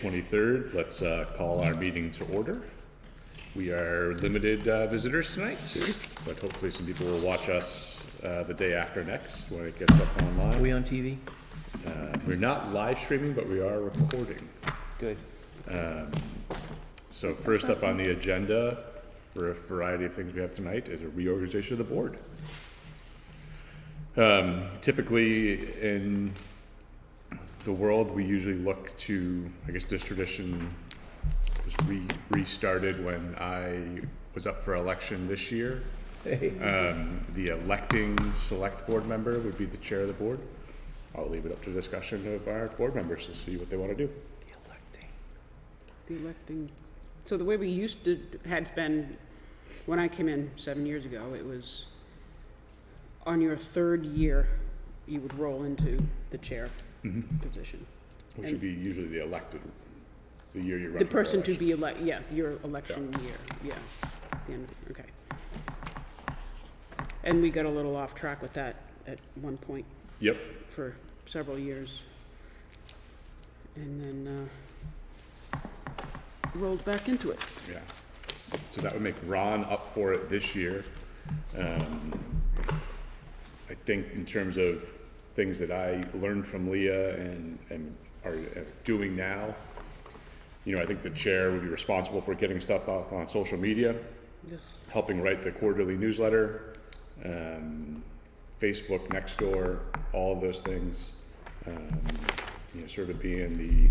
23rd. Let's call our meeting to order. We are limited visitors tonight, but hopefully some people will watch us the day after next when it gets up online. Are we on TV? We're not live streaming, but we are recording. Good. So first up on the agenda for a variety of things we have tonight is a reorganization of the board. Typically in the world, we usually look to, I guess this tradition was restarted when I was up for election this year. The electing select board member would be the chair of the board. I'll leave it up to discussion of our board members to see what they want to do. The electing. So the way we used to had been, when I came in 7 years ago, it was on your third year you would roll into the chair position. Which would be usually the elected, the year you're running. The person for to election. be elected, yeah, your election year, yeah. At the end of, okay. And we got a little off track with that at one point. Yep. For several years. And then rolled back into it. Yeah. So that would make Ron up for it this year. I think in terms of things that I learned from Leah and are doing now, you know, I think the chair would be responsible for getting stuff up on social media, Yes. helping write the quarterly newsletter, Facebook, Nextdoor, all of those things. You know, sort of being the,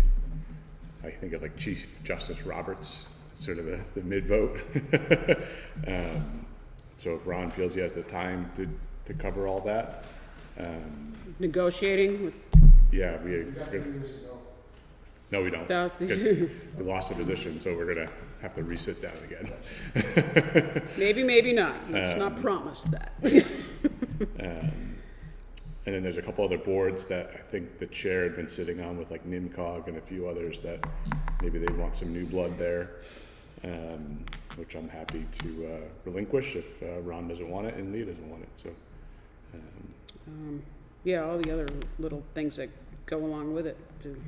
I think of like Chief Justice Roberts, sort of the mid-vote. So if Ron feels he has the time to cover all that. Negotiating with Yeah, no, we don't, the, because we lost the position, so we're gonna have to re-sit down again. maybe not. It's not promised that. And then there's a couple other boards that I think the chair had been sitting on with, like NIMCOG and a few others that maybe they want some new blood there, which I'm happy to relinquish if Ron doesn't want it and Lee doesn't want it. So, Yeah, all the other little things that go along with it too.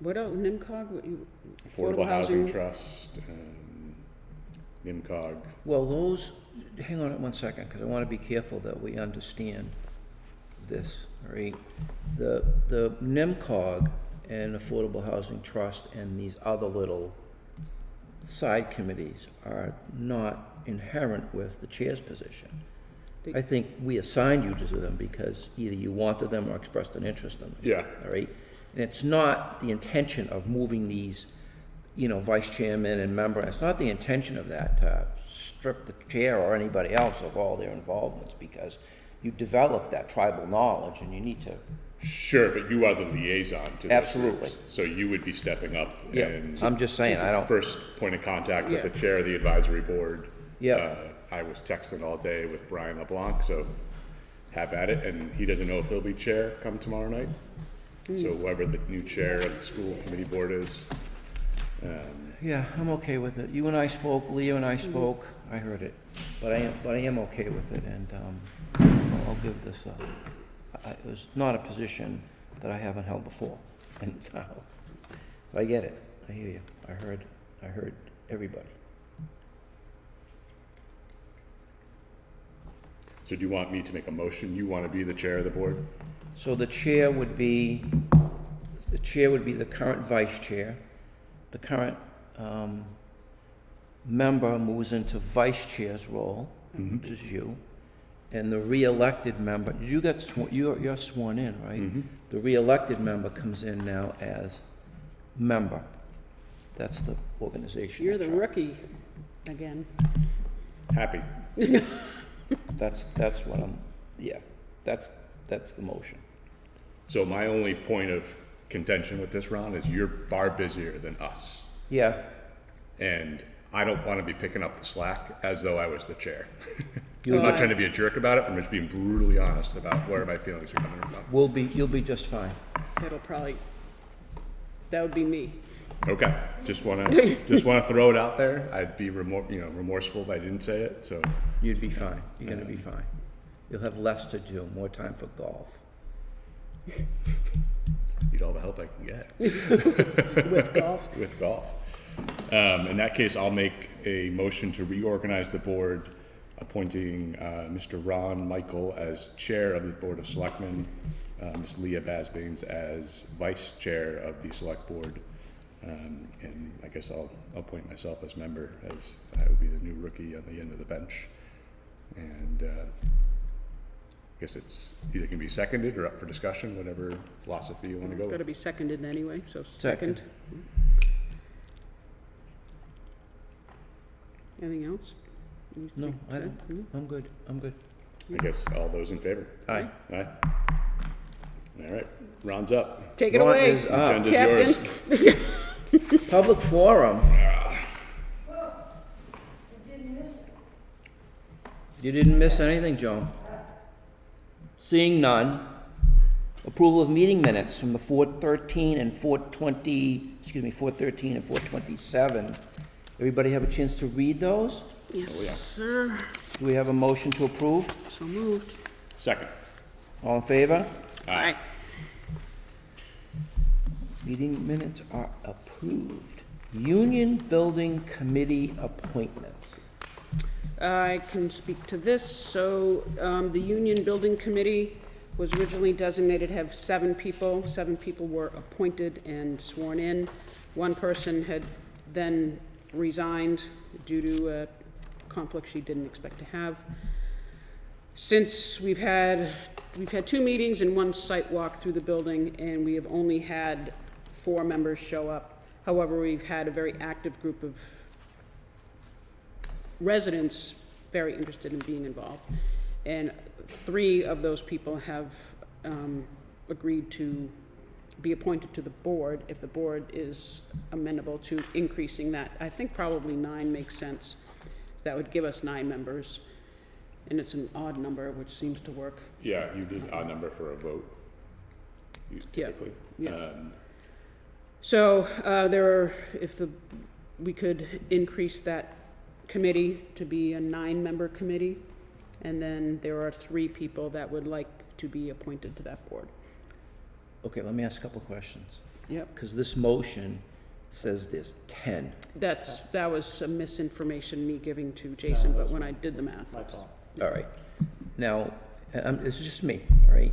What else? NIMCOG? What you, Affordable Housing Trust, NIMCOG. Well, those, hang on 1 second, because I want to be careful that we understand this, all right? The NIMCOG and Affordable Housing Trust and these other little side committees are not inherent with the chair's position. I think we assigned you to them because either you wanted them or expressed an interest in them. Yeah. All right? And it's not the intention of moving these, you know, vice chairman and member, it's not the intention of that to strip the chair or anybody else of all their involvements, because you develop that tribal knowledge and you need to. Sure, but you are the liaison to those Absolutely. groups, so you would be stepping up and I'm just saying, I don't. first point of contact with Yeah. the chair of the advisory board. Yeah. I was texting all day with Brian LeBlanc, so have at it, and he doesn't know if he'll be chair come tomorrow night. So whoever the new chair of the school committee board is. Yeah, I'm okay with it. You and I spoke, Leo and I spoke, I heard it, but I am okay with it, and I'll give this it was not a position that I haven't held before, and so I get it. I hear you. I heard everybody. So do you want me to make a motion? You want to be the chair of the board? So the chair would be the current vice chair. The current member moves into vice chair's role, which is you. And the re-elected member, you're sworn in, right? The re-elected member comes in now as member. That's the organization. You're the rookie again. Happy. That's what I'm, yeah, that's the motion. So my only point of contention with this, Ron, is you're far busier than us. Yeah. And I don't want to be picking up the slack as though I was the chair. I'm not trying to be a jerk about it, I'm just being brutally honest about where my feelings are coming from. You'll be just fine. That would be me. Okay, just wanna throw it out there. I'd be remorseful if I didn't say it, so. You'd be fine. You're gonna be fine. You'll have less to do, more time for golf. Need all the help I can get. With golf? With golf. In that case, I'll make a motion to reorganize the board, appointing Mr. Ron Michael as Chair of the Board of Selectmen, Ms. Leah Basbanes as Vice Chair of the Select Board, and I guess I'll appoint myself as member, as I will be the new rookie on the end of the bench. And I guess it's either can be seconded or up for discussion, whatever philosophy you want to go Got to with. be seconded anyway, so Second. second. Anything else? No, I Say? don't. No? I'm good, I'm good. I guess all those in favor? Aye. Aye. All right, Ron's up. Take it Ron away, is up. Agenda's Captain. yours. Public forum. You didn't miss anything, Joan? Seeing none. Approval of meeting minutes from the 4:13 and 4:20, 4:13 and 4:27. Everybody have a chance to read those? Yes, Oh, yeah. sir. Do we have a motion to approve? So moved. Second. All in favor? Aye. Meeting minutes are approved. Union Building Committee appointments. I can speak to this. So, the Union Building Committee was originally designated to have 7 people. 7 people were appointed and sworn in. One person had then resigned due to a conflict she didn't expect to have. Since we've had 2 meetings and 1 site walk through the building, and we have only had 4 members show up. However, we've had a very active group of residents very interested in being involved. And 3 of those people have agreed to be appointed to the board if the board is amenable to increasing that. I think probably 9 makes sense. That would give us 9 members. And it's an odd number, which seems to work. Yeah, you need a number for a vote, typically. Yeah. So we could increase that committee to be a 9-member committee, and then there are 3 people that would like to be appointed to that board. Okay, let me ask a couple questions. Yep. Because this motion says there's 10. That was some misinformation me giving to Jason, but when I did the math. All right. Now, this is just me, all right?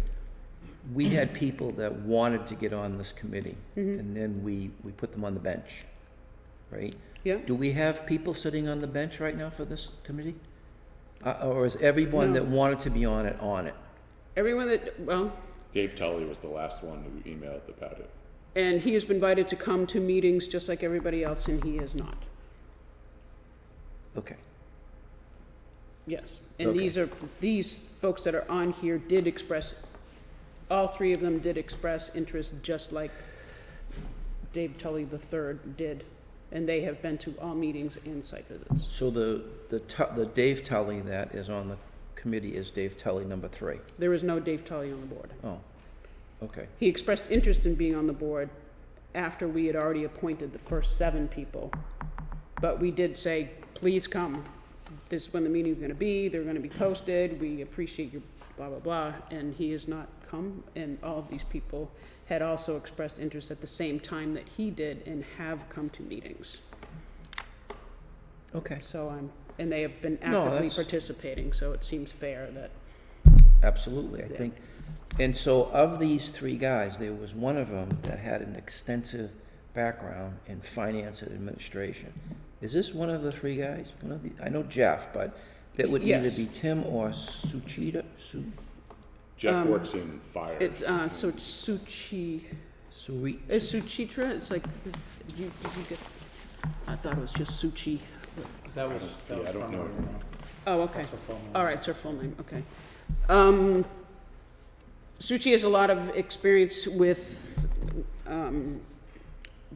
We had people that wanted to get on this committee, and then we put them on the bench, right? Yeah. Do we have people sitting on the bench right now for this committee? Or is everyone No. that wanted to be on it on it? Everyone that, well, Dave Tully was the last one who emailed about it. and he has been invited to come to meetings just like everybody else, and he is not. Okay. Yes. And Okay. these folks that are on here did express, all 3 of them did express interest, just like Dave Tully III did. And they have been to all meetings and site visits. So the Dave Tully that is on the committee is Dave Tully number 3. There is no Dave Tully on the board. Oh, okay. He expressed interest in being on the board after we had already appointed the first 7 people. But we did say, please come. This is when the meeting's gonna be, they're gonna be posted, we appreciate your blah, blah, blah, and he has not come. And all of these people had also expressed interest at the same time that he did and have come to meetings. Okay, So and they have been No, actively that's- participating, so it seems fair that, absolutely, I Yeah. think. And so of these 3 guys, there was one of them that had an extensive background in finance and administration. Is this one of the 3 guys? I know Jeff, but it would either Yes. be Tim or Suchita? Jeff works in fire. so it's Suri? It's Suchitra, it's like, did you get, I thought it was just Suchi. That was I don't from know. her, Oh, okay. that's her phone number. All right, it's her full name, okay. Suchi has a lot of experience with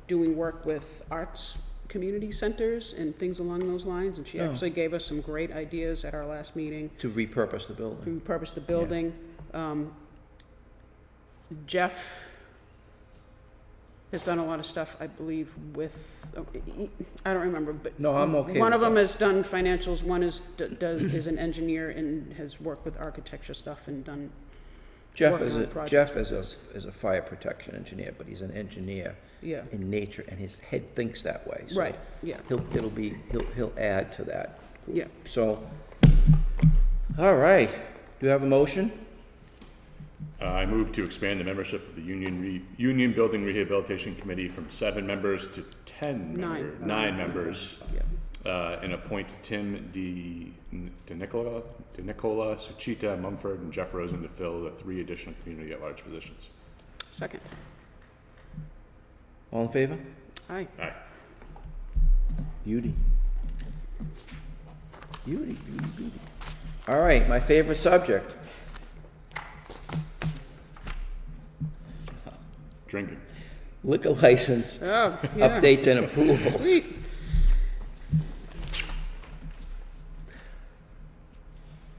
doing work with arts community centers and things along those lines, and she Oh. actually gave us some great ideas at our last meeting To repurpose the to building. repurpose the building. Jeff has done a lot of stuff, I believe, with, I don't remember, but No, I'm okay one with of them that. has done financials, one is an engineer and has worked with architecture stuff and done working on projects Jeff like is this. a fire protection engineer, but he's an engineer Yeah, in nature, and his head thinks that way. So right, yeah, he'll add to that. yeah. So, all right, do you have a motion? I move to expand the membership of the Union Building Rehabilitation Committee from 7 members to 9 members, Yeah. and appoint Tim DeNicola, Suchita Mumford, and Jeff Rosen to fill the 3 additional community at-large positions. Second. All in favor? Aye. Aye. Beauty. Beauty, beauty, beauty. All right, my favorite subject. Drinking. Liquor license Oh, yeah. updates and approvals. Sweet.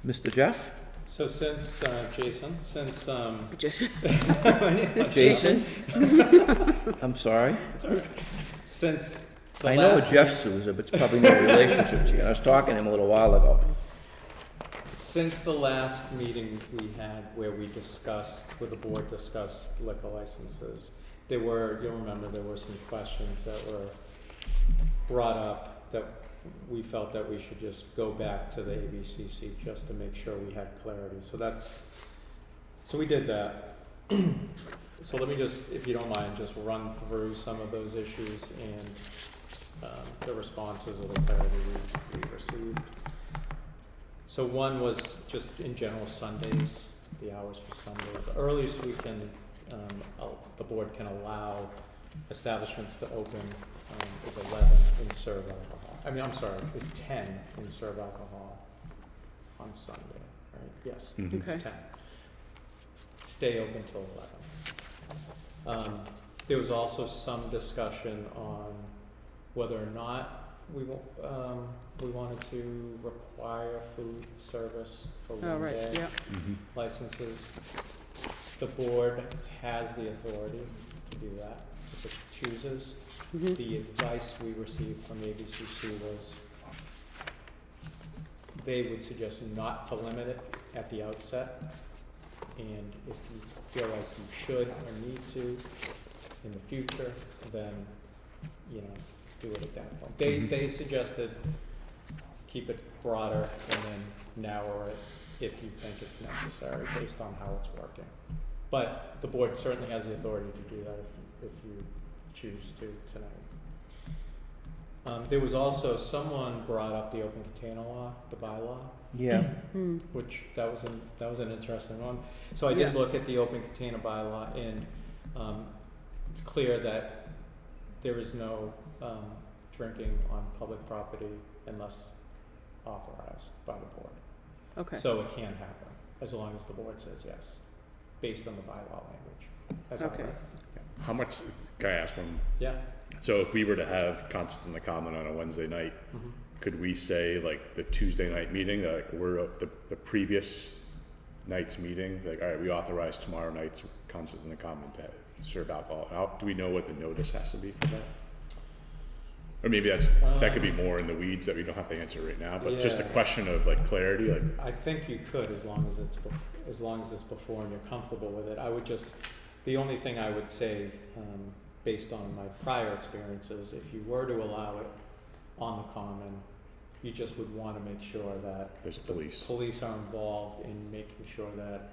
Mr. Jeff? So since, Jason, since, Just- Jason? I'm sorry. since the I know a last, Jeff Souza, but it's probably no relationship to you. I was talking to him a little while ago. since the last meeting we had where we discussed, where the board discussed liquor licenses, there were, you'll remember, there were some questions that were brought up that we felt that we should just go back to the ABCC just to make sure we had clarity. So we did that. So let me just, if you don't mind, just run through some of those issues and the responses or the clarity we received. So one was just in general Sundays, the hours for Sundays. The earliest we can, the board can allow establishments to open is 11 and serve alcohol. I mean, I'm sorry, it's 10 and serve alcohol on Sunday, right? Yes, Mhm. Okay. it's 10. Stay open till 11. There was also some discussion on whether or not we wanted to require food service for Oh, one right, day yeah. Mhm. licenses. The board has the authority to do that if it chooses. Mhm. The advice we received from ABCC was they would suggest not to limit it at the outset. And if you feel like you should or need to in the future, then, you know, do it at that point. They suggested keep it broader and then narrow it if you think it's necessary based on how it's working. But the board certainly has the authority to do that if you choose to tonight. There was also, someone brought up the open container law, the bylaw, Yeah. Hmm. which that was an interesting one. So I did Yeah. look at the open container bylaw, and it's clear that there is no drinking on public property unless authorized by the board. Okay. So it can happen, as long as the board says yes, based on the bylaw language. That's all Okay. right. How much, can I ask one? Yeah. So if we were to have Concerts in the Common on a Wednesday night, Mhm. could we say like the Tuesday night meeting, like we're the previous night's meeting, like, all right, we authorize tomorrow night's Concerts in the Common to serve alcohol. Do we know what the notice has to be for that? Or maybe that could be more in the weeds that we don't have to answer right now, but just a Yeah. question of like clarity, like, I think you could, as long as it's before and you're comfortable with it. I would just, the only thing I would say, based on my prior experiences, if you were to allow it on the common, you just would want to make sure that there's the police. police are involved in making sure that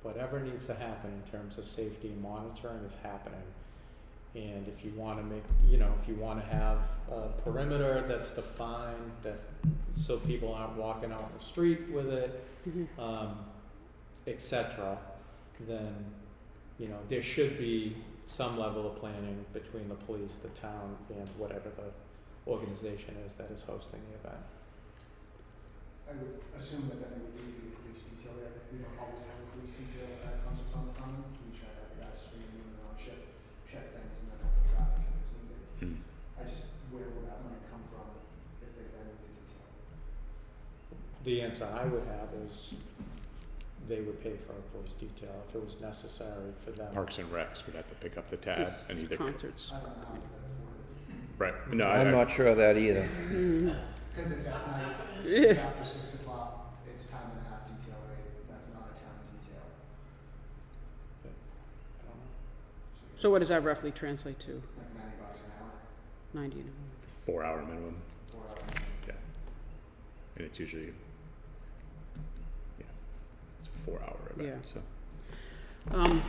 whatever needs to happen in terms of safety and monitoring is happening. And if you want to make, if you want to have a perimeter that's defined, that, so people aren't walking out in the street with it, Mhm. et cetera, then, there should be some level of planning between the police, the town, and whatever the organization is that is hosting the event. I would assume that then it would be a police detail there. We don't always have a police detail at concerts on the common. We try to have the guys swinging in and on shift, check things, and then have the traffic if it's needed. Hmm. Where will that money come from if they then need a detail? The answer I would have is they would pay for a police detail if it was necessary for them. Parks and Recs would have to pick up the tab and either, Concerts. I don't know how to afford it. right, no, I'm not sure of that either. Because it's at night, it's after 6 o'clock, it's time and a half detail rate, that's not a town detail. So what does that roughly translate to? like $90 an hour, 90 an 4-hour minimum, 4 hours. yeah. And it's usually, yeah, it's a 4-hour event, so. hour?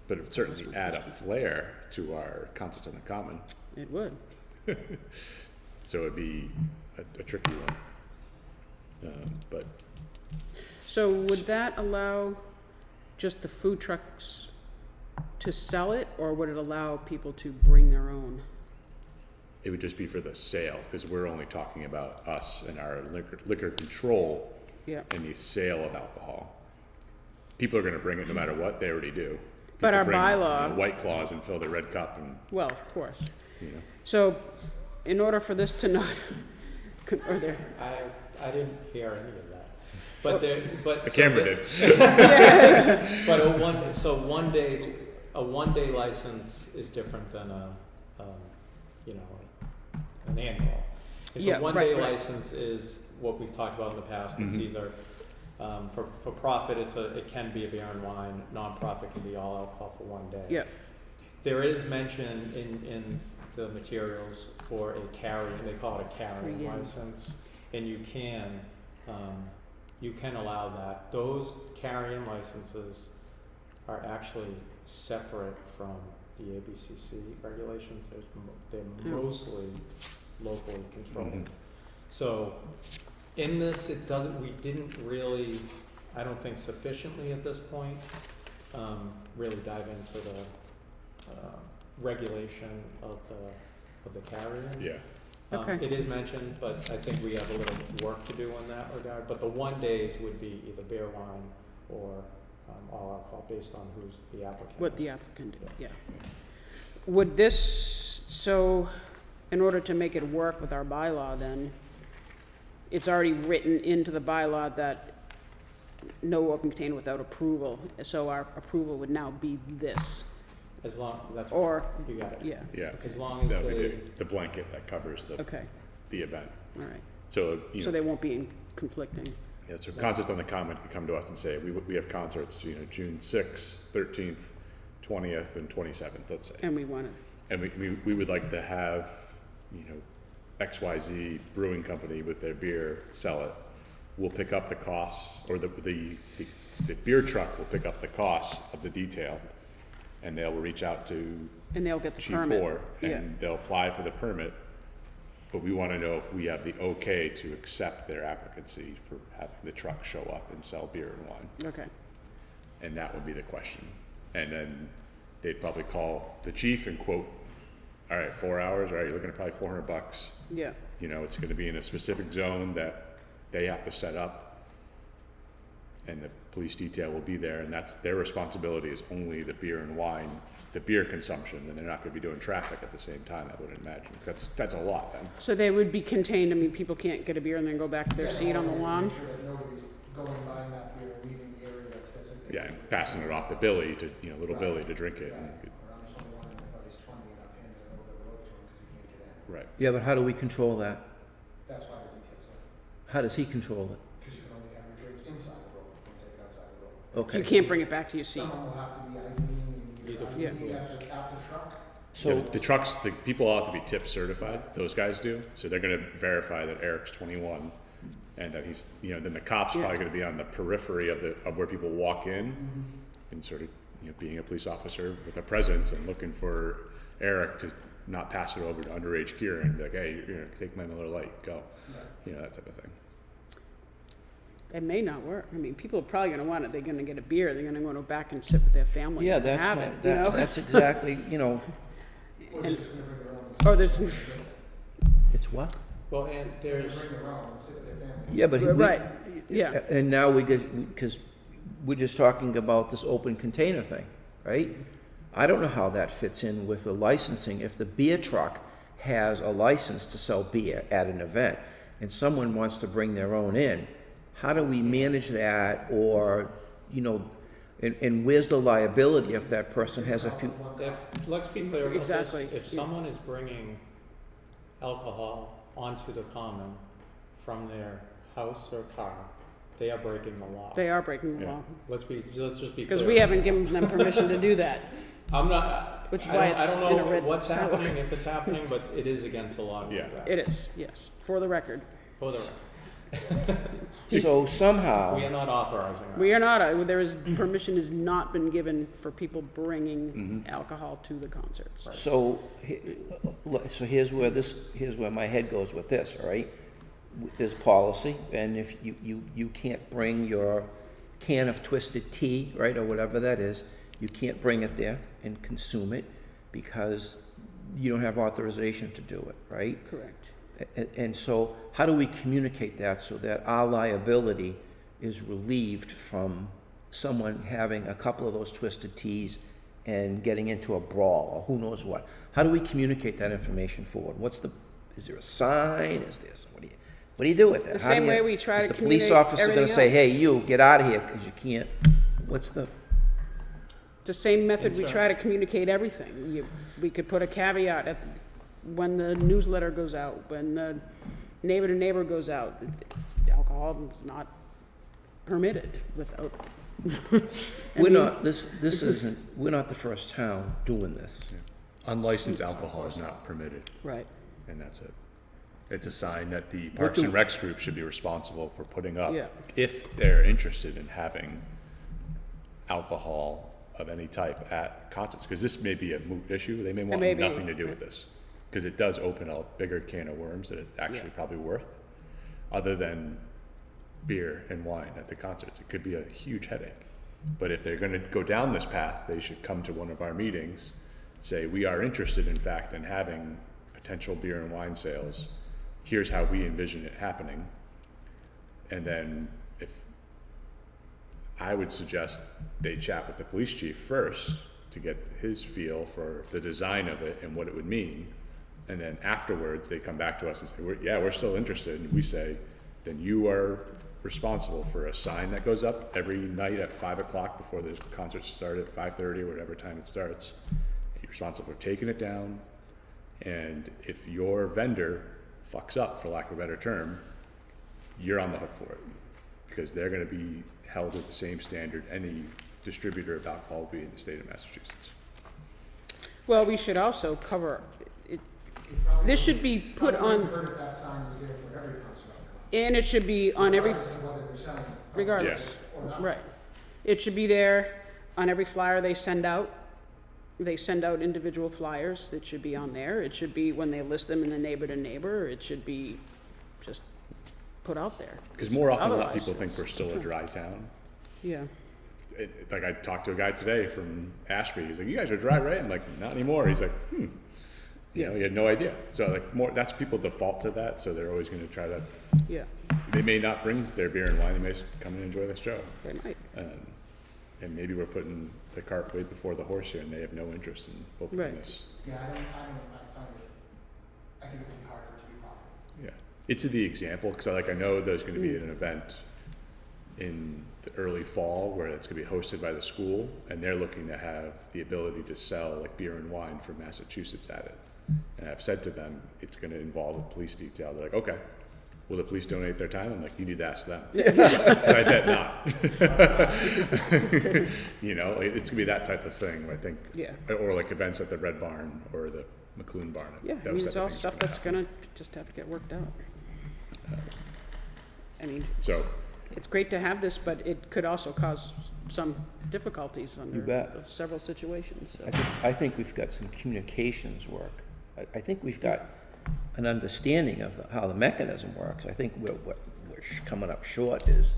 But it would certainly add a flair to our Concerts on the Common, It would. so it'd be a tricky one. But So would that allow just the food trucks to sell it, or would it allow people to bring their own? it would just be for the sale, because we're only talking about us and our liquor control Yeah. and the sale of alcohol. People are gonna bring it no matter what, they already do. But People our bring, bylaw- White Claws and fill their red cup and, Well, of course. you know, So in order for this to not, or there, I didn't hear any of that. But there, but. the so camera the- did. But a one-day license is different than you know, an annual. And Yeah, so right, one-day right. license is what we've talked about in the past. It's Mhm. either, for profit, it can be a beer and wine, nonprofit can be all alcohol for one day. yeah, There is mention in the materials for a carrying, they call it a carrying Yeah. license, and you can allow that. Those carrying licenses are actually separate from the ABCC regulations. They're Oh. mostly locally controlled. Mhm. So in this, we didn't really, I don't think sufficiently at this point, really dive into the regulation of the carrying. Yeah, Okay. It is mentioned, but I think we have a little work to do in that regard. But the one days would be either beer, wine, or all alcohol, based on who's the applicant. what the applicant did, yeah. Would this, so in order to make it work with our bylaw then, it's already written into the bylaw that no open container without approval, so our approval would now be this, As long, that's, or, you got it. yeah, yeah. As long as That would they, be the blanket that covers okay, the event. all right. So, you So know, they won't be conflicting, yeah, so Concerts on the Common could come to us and say, we have concerts, you know, June 6th, 13th, 20th, and 27th, let's say. and we want to, And we would like to have, you know, XYZ Brewing Company with their beer, sell it. We'll pick up the costs, or the beer truck will pick up the costs of the detail, and they'll reach out to and they'll get the Chief permit. Four, Yeah, and they'll apply for the permit. But we wanna know if we have the okay to accept their applicancy for having the truck show up and sell beer and wine. okay, And that would be the question. And then they'd probably call the chief and quote, all right, 4 hours, all right, you're looking at probably $400. yeah, You know, it's gonna be in a specific zone that they have to set up. And the police detail will be there, and that's their responsibility, is only the beer and wine, the beer consumption, and they're not gonna be doing traffic at the same time, I wouldn't imagine. 'Cause that's a lot then. so they would be contained, I mean, people can't get a beer and then go back to their Yeah, seat on the always lawn? Make sure that nobody's going by that beer, leaving the area that's designated. Yeah, and for- passing it off to Billy to, you know, little Right. Billy to drink it. Right. and- Or I'm just only wondering if he's 20 and not handing it over the road to him because he can't get in. Right. Yeah, but how do we control that? That's why the details there, How does he control it? because you can only have your drink inside the road, you can't take it outside the road. So you Okay, can't bring it back to your seat? Someone will have to be IDing Either and Yeah. ID at the truck. So so, the trucks, the people all have to be tip certified, those guys do, so they're gonna verify that Eric's 21 and that he's, you know, then the cop's Yeah. probably gonna be on the periphery of where people walk in and sort of, you know, being a police officer with a presence and looking for Eric to not pass it over to underage Kieran and be like, hey, you're gonna take my Miller Lite, go, you know, that type of thing. It may not work. I mean, people are probably gonna want it. They're gonna get a beer. They're gonna go back and sit with their family yeah, and that's, have it, you know? that's exactly, you know, Or And- just gonna bring their own. Oh, there's, it's what? well, and They're there's, gonna bring their own and sit with their family. Yeah, but. right, yeah, And now we get, because we're just talking about this open container thing, right? I don't know how that fits in with the licensing. If the beer truck has a license to sell beer at an event and someone wants to bring their own in, how do we manage that? Or, you know, and where's the liability if that person has a few? let's be clear about this. Exactly. If someone is bringing alcohol onto the common from their house or car, They are breaking the law. They are breaking the Yeah. law. Let's just be clear. Because we haven't given them permission to do that. I'm not, Which is I why don't, I it's don't in a know red what's cell. happening, if it's happening, but it is against the law to do Yeah. that. It is, yes, for the record. For the record. So somehow, We are not authorizing that. We are not, permission has not been given for people bringing alcohol to the concerts. so, so here's where my head goes with this, all right? There's policy, and if you can't bring your can of twisted tea, right, or whatever that is, you can't bring it there and consume it because you don't have authorization to do it, right? Correct. And so, how do we communicate that so that our liability is relieved from someone having a couple of those twisted teas and getting into a brawl or who knows what? How do we communicate that information forward? Is there a sign? Is there, what do you do with that? The How do same you- way we try to Is the police communicate officer gonna everything say, else. hey, you, get out of here, because you can't, what's the, It's the same method we It's, try to communicate everything. We could put a caveat at, when the newsletter goes out, when the neighbor to neighbor goes out, alcohol is not permitted without. we're not, this isn't, we're not the first town doing this. Unlicensed alcohol is not permitted, Right. and that's it. It's a sign that the Parks and Recs group should be responsible for putting up Yeah. if they're interested in having alcohol of any type at concerts, because this may be a moot issue. They may want may be. nothing to do with this, because it does open a bigger can of worms that it's actually Yeah. probably worth, other than beer and wine at the concerts. It could be a huge headache. But if they're gonna go down this path, they should come to one of our meetings, say, we are interested, in fact, in having potential beer and wine sales. Here's how we envision it happening. And then if, I would suggest they chat with the police chief first to get his feel for the design of it and what it would mean. And then afterwards, they come back to us and say, we're still interested. And we say, then you are responsible for a sign that goes up every night at 5 o'clock before the concert starts at 5:30 or whatever time it starts. You're responsible for taking it down. And if your vendor fucks up, for lack of a better term, you're on the hook for it, because they're gonna be held at the same standard any distributor of alcohol will be in the state of Massachusetts. Well, we should also cover, You probably this should be put probably wouldn't on, hurt if that sign was there for every concert outcome. and it should be on every, Regardless of whether they're selling alcohol regardless. or not. Right. It should be there on every flyer they send out. They send out individual flyers. It should be on there. It should be when they list them in the neighbor to neighbor. It should be just put out there. Because more often than not, Otherwise, people think we're still a dry town. Yeah. Like I talked to a guy today from Ashby, he's like, you guys are dry, right? I'm like, not anymore. He's like, You know, he had no idea. So like that's people default to that, so they're always gonna try to, Yeah, they may not bring their beer and wine, they may just come and enjoy the show. they might. And maybe we're putting the cart way before the horse here, and they have no interest in opening Right. this. Yeah, I find it, I think it would be hard for it to be profitable. Yeah, it's the example, because I know there's gonna be an event in the early fall where it's gonna be hosted by the school, and they're looking to have the ability to sell like beer and wine from Massachusetts at it. And I've said to them, it's gonna involve a police detail. They're like, okay, will the police donate their time? I'm like, you need to ask them. I bet not. You know, it's gonna be that type of thing, I think. Yeah. Or like events at the Red Barn or the McLoon Barn. Yeah, I Those mean, it's type of all things stuff are that's happen. gonna just have to get worked out. I mean, So, it's great to have this, but it could also cause some difficulties under bet. several situations, so. I think we've got some communications work. I think we've got an understanding of how the mechanism works. I think what we're coming up short is,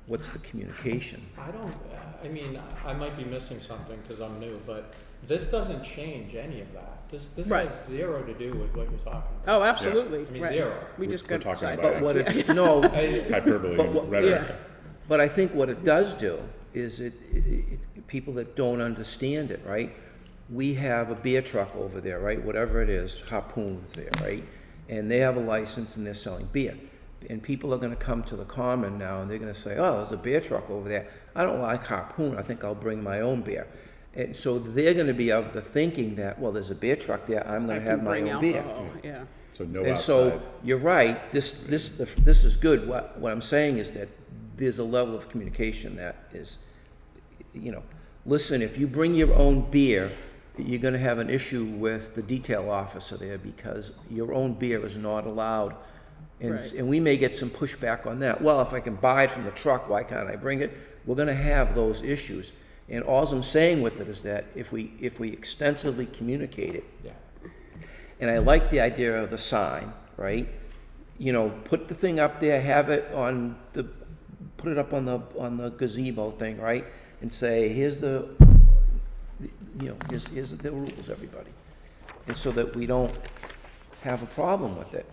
what's the communication? I mean, I might be missing something because I'm new, but this doesn't change any of that. This Right. has zero to do with what you're talking about. Oh, absolutely, I mean, right. zero. We just We're got talking sidetracked. about But what it, no, hyperbole But what- rhetoric. Yeah. but I think what it does do is people that don't understand it, right? We have a beer truck over there, right? Whatever it is, Harpoon's there, right? And they have a license and they're selling beer. And people are gonna come to the Common now and they're gonna say, oh, there's a beer truck over there. I don't like Harpoon, I think I'll bring my own beer. And so they're gonna be of the thinking that, well, there's a beer truck there, I'm I gonna can have my bring own beer. alcohol, yeah. So no And outside. so, you're right, this is good. What I'm saying is that there's a level of communication that is, listen, if you bring your own beer, you're gonna have an issue with the detail officer there because your own beer is not allowed. Right. And we may get some pushback on that. Well, if I can buy it from the truck, why can't I bring it? We're gonna have those issues. And alls I'm saying with it is that if we extensively communicate it, Yeah. and I like the idea of the sign, right? Put the thing up there, have it put it up on the gazebo thing, right? And say, here's the rules, everybody. And so that we don't have a problem with it.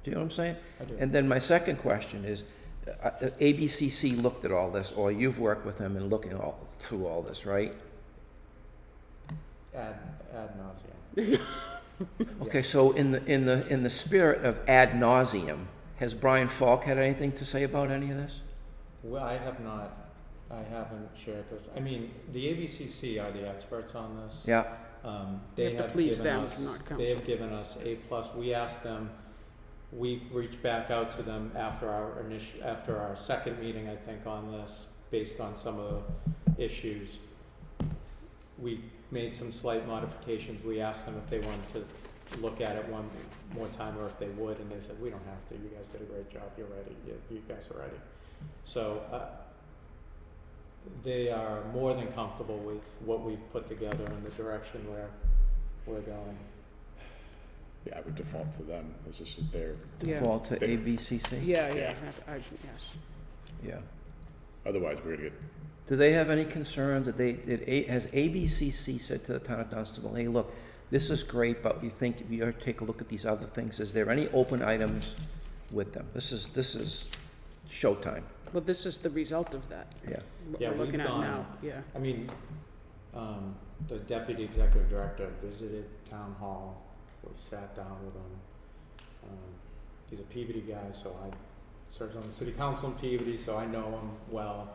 Do you know what I'm saying? I do. And then my second question is, ABCC looked at all this, or you've worked with them in looking through all this, right? Ad nauseam. Okay, so in the spirit of ad nauseum, has Brian Falk had anything to say about any of this? Well, I haven't shared this. I mean, the ABCC are the experts on this. Yeah, They You have to have please given them, us, not council. they have given us A+. We asked them, we reached back out to them after our second meeting, I think, on this, based on some of the issues. We made some slight modifications. We asked them if they wanted to look at it one more time or if they would, and they said, we don't have to. You guys did a great job. You're ready. You guys are ready. So they are more than comfortable with what we've put together and the direction where we're going. Yeah, I would default to them. This is just their, Yeah. default to ABCC? Yeah, Yeah. yes. Yeah. otherwise we're gonna get, Do they have any concerns that has ABCC said to the town of Dunstable, hey, look, this is great, but we think we ought to take a look at these other things. Is there any open items with them? This is showtime, Well, this is the result of that, yeah. what Yeah, we're looking we've at gone- now, yeah. I mean, the deputy executive director visited town hall, we sat down with him. He's a Peabody guy, so I served on the city council in Peabody, so I know him well.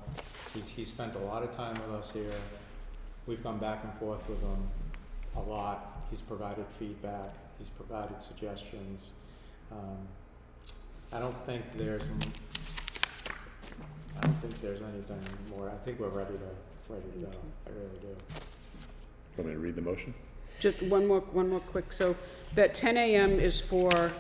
He's spent a lot of time with us here. We've gone back and forth with him a lot. He's provided feedback, he's provided suggestions. I don't think there's anything more. I think we're ready to go. I really do. want me to read the motion? Just one more quick, so that 10 a.m. is for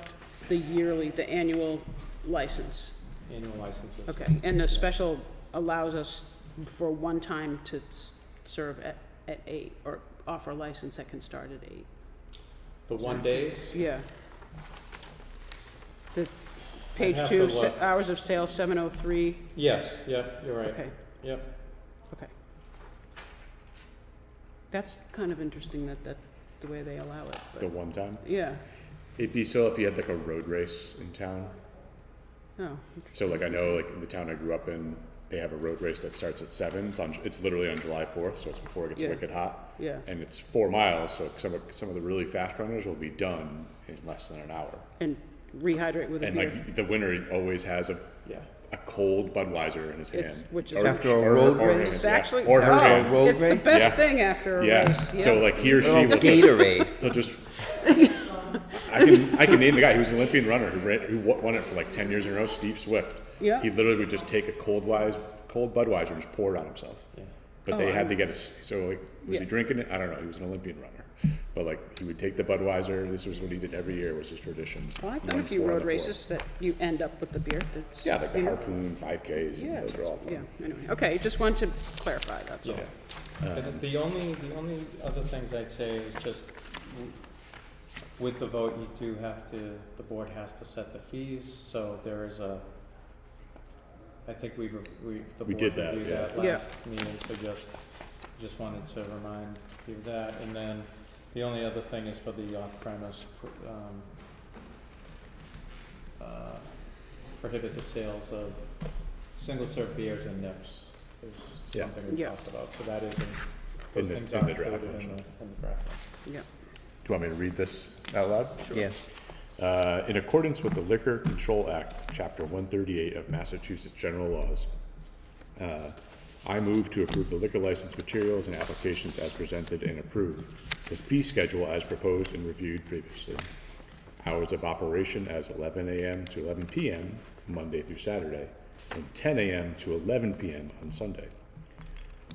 the annual license, Annual licenses. okay? And the special allows us for one time to serve at 8, or offer a license that can start at 8. The 1 days? Yeah. The page have 2, to look. hours of sale, 7:03, Yes, yep, you're right. okay, Yep. okay. That's kind of interesting that the way they allow it, The but, one time? yeah, It'd be so if you had like a road race in town. oh, So like I know like in the town I grew up in, they have a road race that starts at 7. It's literally on July 4th, so it's before it gets Yeah. wicked hot. yeah. And it's 4 miles, so some of the really fast runners will be done in less than an hour. And rehydrate with a And beer. like the winner always has Yeah. a cold Budweiser in his It's- hand. which is- Or- After a or- road or race? his- It's yeah. actually, Or her After a hand. road it's the race? best Yeah. thing after a Yeah, race, so yeah. like he or she Oh, will just, Gatorade. he'll just, I can name the guy, he was an Olympian runner who won it for like 10 years in a row, Steve Swift. Yeah. He literally would just take a cold Budweiser and just pour it on himself. Yeah. But Oh, they I had know. to get so like, was Yeah. he drinking it? I don't know, he was an Olympian runner. But like, he would take the Budweiser, this was what he did every year, was his tradition. Well, I've He done a won few 4 on road the floor. races that you end up with the beer, that's. Yeah, like the you know, Harpoon 5Ks, Yeah, and those are all fun. yeah, anyway, okay, just wanted to clarify, that's all. Yeah. And the only other things I'd say is just with the vote, you do have to, the board has to set the fees, so there is I think the We board did that, reviewed yeah. that Yeah. last meeting, so just wanted to remind you of that. And then the only other thing is for the off-premise, prohibit the sales of single-serve beers and nips is Yeah. something we Yeah. talked about, so that is those In the- things in are the draft included in motion. the draft motion. Yeah, Do you want me to read this out loud? Yes. In accordance with the Liquor Control Act, Chapter 138 of Massachusetts General Laws, I move to approve the liquor license materials and applications as presented and approve the fee schedule as proposed and reviewed previously. Hours of operation as 11 a.m. to 11 p.m., Monday through Saturday. and 10 a.m. to 11 p.m. on Sunday.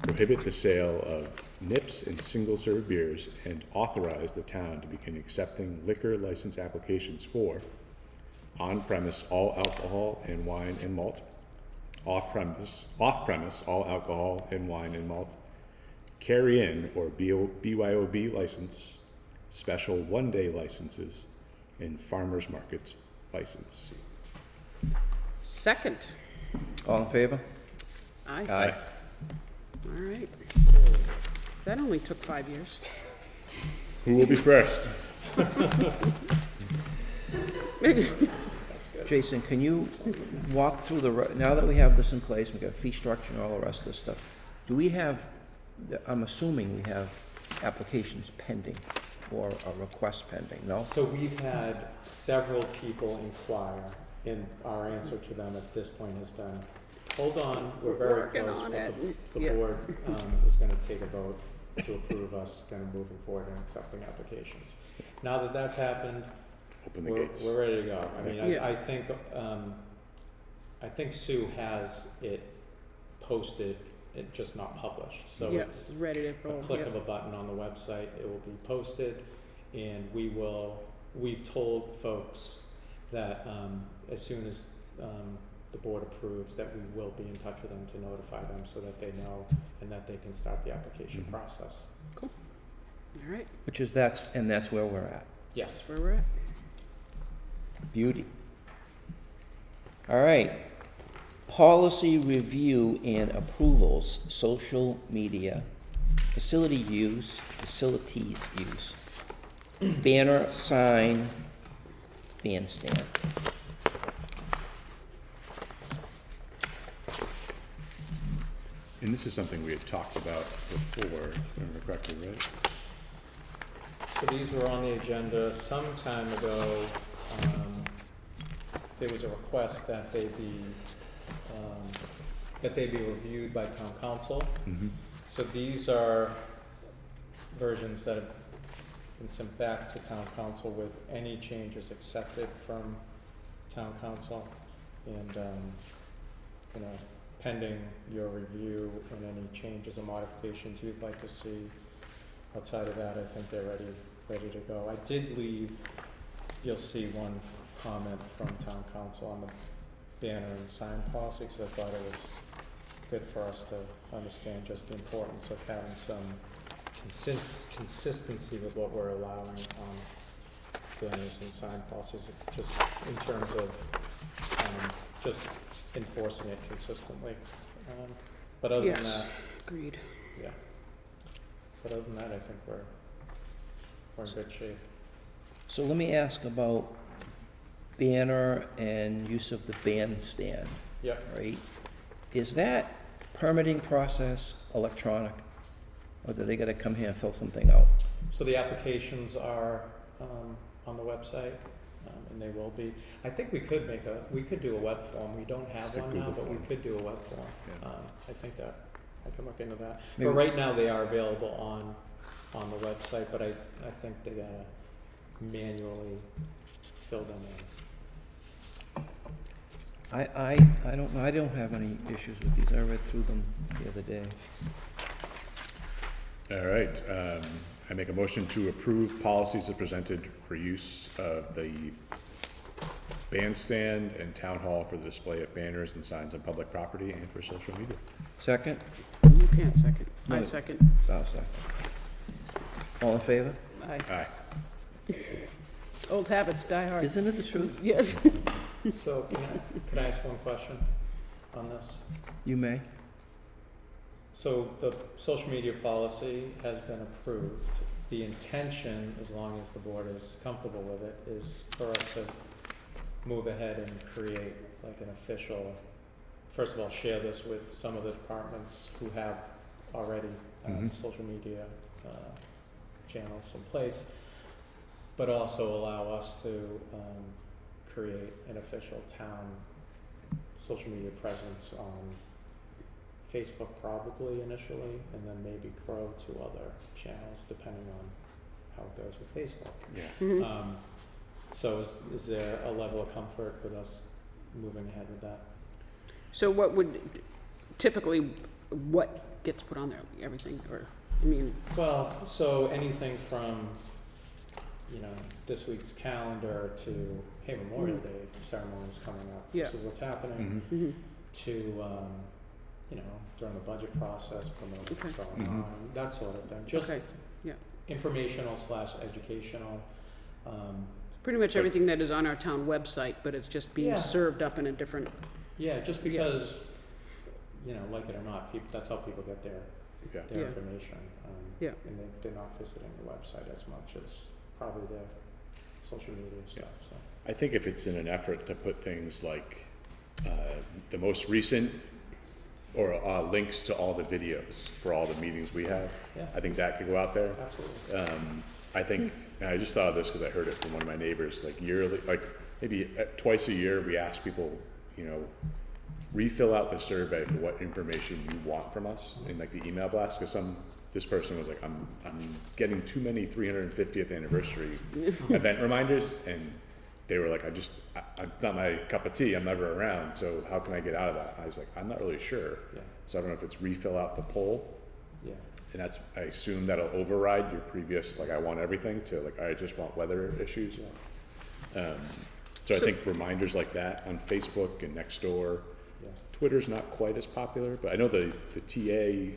Prohibit the sale of nips and single-serve beers and authorize the town to begin accepting liquor license applications for on-premise all alcohol and wine and malt, off-premise all alcohol and wine and malt, carry-in or BYOB license, special one-day licenses, and farmers markets license. Second. All in favor? Aye. Aye. All right. That only took 5 years. Who will be first? Jason, can you walk through now that we have this in place, we've got fee structure and all the rest of this stuff, do we have, I'm assuming we have applications pending or a request pending, no? So we've had several people inquire, and our answer to them at this point has been, hold on, we're very Working close, on but it. the Yeah. board is gonna take a vote to approve us kind of moving forward and accepting applications. Now that that's happened, Open the gates. we're ready to go. I mean, Yeah. I think Sue has it posted, it just not published, so Yeah, it's ready to a roll. click Yeah. of a button on the website, it will be posted, and we've told folks that, as soon as, the board approves, that we will be in touch with them to notify them so that they know and that they can start the application Mhm. process. All right, That's where we're at. Yes. where we're at. Beauty. All right. Policy review and approvals, social media, facilities use, banner, sign, bandstand. And this is something we had talked about before, if I remember correctly, right? So these were on the agenda some time ago. There was a request that they be reviewed by town council. Mm-hmm. So these are versions that have been sent back to town council with any changes accepted from town council. And, pending your review and any changes or modifications you'd like to see. Outside of that, I think they're ready to go. I did leave, you'll see one comment from town council on the banner and sign policy, because I thought it was good for us to understand just the importance of having some consistency with what we're allowing on banners and sign policies, just in terms of just enforcing it consistently. But other than Yes. that, Agreed. yeah. But other than that, I think we're in good shape. So let me ask about banner and use of the bandstand, Yeah. right? Is that permitting process electronic? Or do they gotta come here and fill something out? So the applications are on the website, and they will be. I think we could do a web form. We don't have Just a one now, Google but we form. could do a web form. Yeah. I think that, I can look into that. Maybe- But right now, they are available on the website, but I think they gotta manually fill them in. I don't know, I don't have any issues with these, I read through them the other day. All right, I make a motion to approve policies as presented for use of the bandstand and town hall for the display of banners and signs on public property and for social media. Second? You can't second. I No. second. I'll second. All in favor? Aye. Aye. Old habits die hard. Isn't it the truth? Yes. So can I ask one question on this? You may. So the social media policy has been approved. The intention, as long as the board is comfortable with it, is for us to move ahead and create like an official, first of all, share this with some of the departments who have already Mhm. social media channels in place, but also allow us to create an official town social media presence on Facebook probably initially, and then maybe grow to other channels depending on how it goes with Facebook. Yeah. Mhm. So is there a level of comfort with us moving ahead with that? So what would, typically, what gets put on there? Everything, or, I mean, Well, so anything from, you know, this week's calendar to, hey, Memorial Day ceremony's coming up. Yeah. This is what's happening, mhm, to, you know, during the budget process, promote what's Okay. going Mhm. on, that sort of thing. Just okay. Yeah. informational/educational. Pretty much Like- everything that is on our town website, but it's just being Yeah. served up in a different, Yeah, just Yeah. because, you know, like it or not, people, that's how people get their Yeah. their Yeah. information. Yeah. And they're not visiting the website as much as probably their social media Yeah. stuff, so. I think if it's in an effort to put things like the most recent or links to all the videos for all the meetings we have, Yeah, I think that could go out there. absolutely. I think, and I just thought of this because I heard it from one of my neighbors, like yearly, like maybe twice a year, we ask people, you know, refill out the survey for what information you want from us in like the email blast, because this person was like, I'm getting too many 350th anniversary event reminders, and they were like, it's not my cup of tea, I'm never around, so how can I get out of that? I was like, I'm not really sure. Yeah, So I don't know if it's refill out the poll, yeah, and that's, I assume that'll override your previous, like, I want everything, to like, I just want weather issues. yeah, So I think reminders like that on Facebook and Nextdoor. yeah. Twitter's not quite as popular, but I know the TA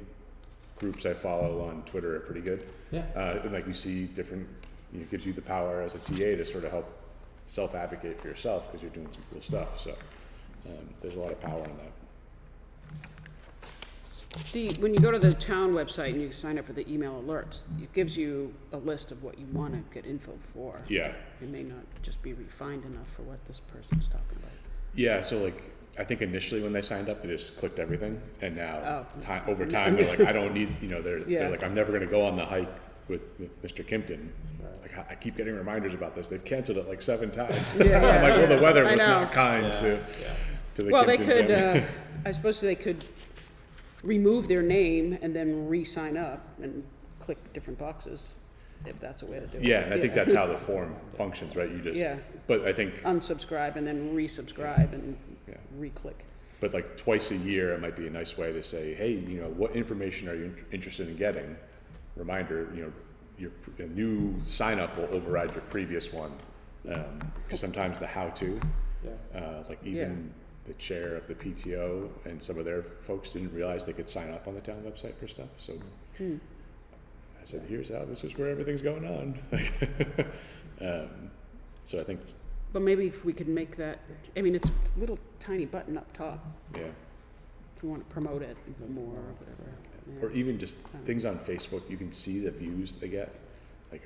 groups I follow on Twitter are pretty good. Yeah, And like you see different, it gives you the power as a TA to sort of help self-advocate for yourself because you're doing some cool stuff, so there's a lot of power in that. when you go to the town website and you sign up for the email alerts, it gives you a list of what you want to get info for. Yeah, It may not just be refined enough for what this person's talking about. yeah, so like, I think initially when they signed up, they just clicked everything, and now, Oh. over time, they're like, I don't need, they're Yeah. like, I'm never gonna go on the hike with Mr. Kimpton. right. Like, I keep getting reminders about this, they've canceled it like 7 times. Yeah, I'm like, well, the weather I was know. not kind Yeah, to yeah. the Well, they Kimpton could, family. I suppose they could remove their name and then re-sign up and click different boxes, if that's a way to do it. Yeah, and I think that's how the form functions, right? You just, Yeah. but I think, Unsubscribe and then resubscribe and Yeah. re-click. but like twice a year, it might be a nice way to say, hey, what information are you interested in getting? Reminder, a new sign up will override your previous one. Because sometimes the how-to, Yeah, like even the chair of the PTO and some of their folks didn't realize they could sign up on the town website for stuff, so I said, here's how, this is where everything's going on. So I think, But maybe if we could make that, I mean, it's a little tiny button up top, yeah, if you want to promote it more or whatever. Yeah. or even just things on Facebook, you can see the views they get. Like,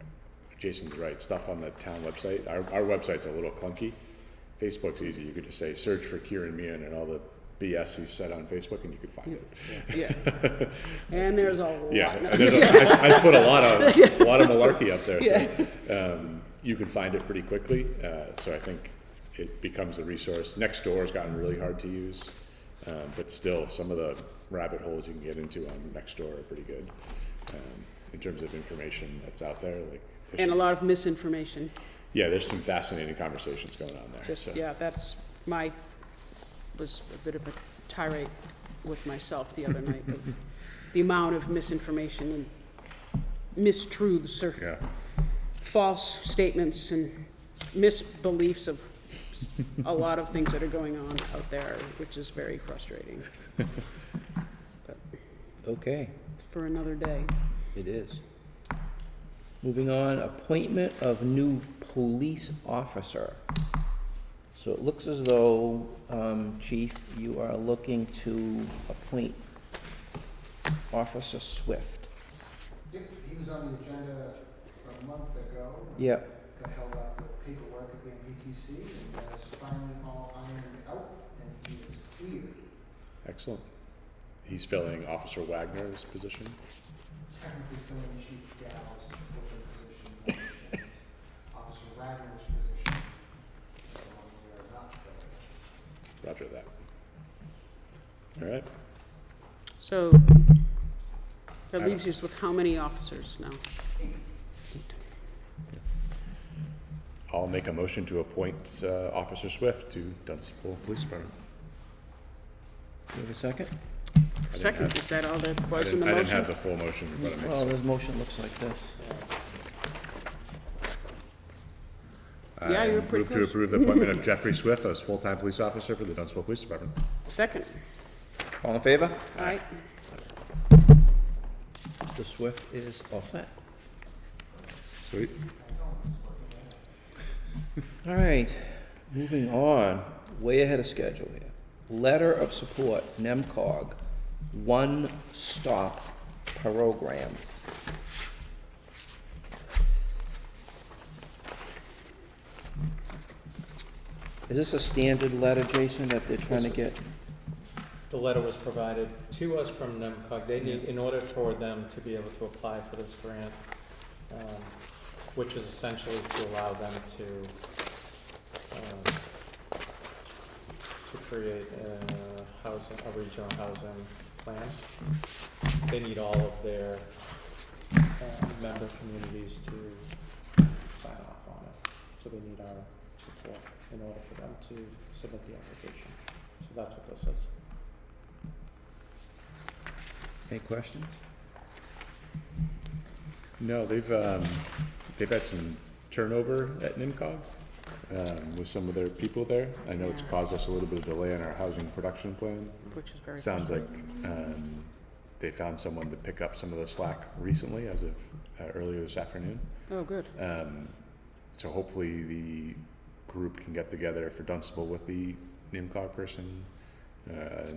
Jason's right, stuff on the town website, our website's a little clunky. Facebook's easy, you could just say, search for Kieran Meehan and all the BS he's said on Facebook, and you could find it. Yeah. And there's a lot. Yeah, No. and I put a lot of malarkey up there, Yeah. so you can find it pretty quickly. So I think it becomes a resource. Nextdoor's gotten really hard to use, but still, some of the rabbit holes you can get into on Nextdoor are pretty good in terms of information that's out there. Like, there's And a some- lot of misinformation. yeah, there's some fascinating conversations going on there. Just, So yeah, was a bit of a tirade with myself the other night of the amount of misinformation and mistruths or yeah, false statements and misbeliefs of a lot of things that are going on out there, which is very frustrating. But Okay, for another day. it is. Moving on, appointment of new police officer. So it looks as though, Chief, you are looking to appoint Officer Swift. Yep, he was on the agenda a month ago. Yep. Got held up with paperwork at the MPTC, and that's finally all ironed out, and he is cleared. excellent. He's filling Officer Wagner's position. Technically filling Chief Gall's open position, on the shift. Officer Wagner's position is the one we are not filling. Roger that. All right. So that leaves us with how many officers now? I'll make a motion to appoint Officer Swift to Dunstable Police Department. Do you have a second? Second, is that all that I was in the didn't have motion? the full motion in front of me. Well, the motion looks like this. Yeah, you were I pretty move to close. approve the appointment of Jeffrey Swift as full-time police officer for the Dunstable Police Department. Second, All in favor? aye. Mr. Swift is all set. Sweet. All right, moving on, way ahead of schedule here. Letter of support, NEMCOG, one-stop program. Is this a standard letter, Jason, that they're trying to get? The letter was provided to us from NEMCOG. They need, in order for them to be able to apply for this grant, which is essentially to allow them to create a regional housing plan. They need all of their member communities to sign off on it. So they need our support in order for them to submit the application. So that's what this is. Any questions? No, they've had some turnover at NIMCOG, with some of their people there. I know it's Yeah. caused us a little bit of delay in our housing production plan. Which is very. Sounds like, they found someone to pick up some of the slack recently as of, earlier this afternoon. Oh, good. So hopefully the group can get together for Dunstable with the NIMCOG person,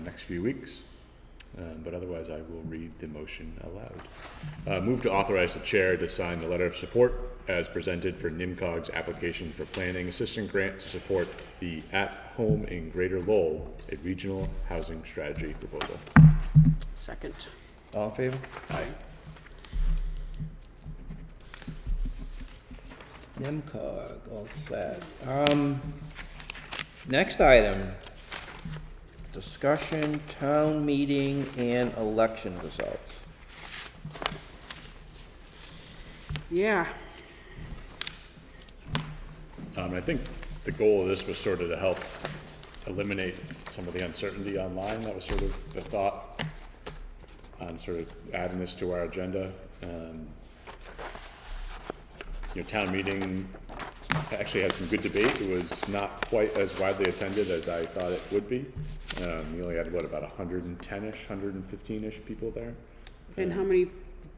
next few weeks. But otherwise, I will read the motion aloud. Move to authorize the chair to sign the letter of support as presented for NIMCOG's application for planning assistant grant to support the At Home in Greater Lowell, a regional housing strategy proposal. Second. All in favor? Aye. NEMCOG, all set. Next item, discussion, town meeting, and election results. Yeah, I think the goal of this was sort of to help eliminate some of the uncertainty online. That was sort of the thought on sort of adding this to our agenda. Town meeting actually had some good debate. It was not quite as widely attended as I thought it would be. We only had, about 110-ish, 115-ish people there. and how many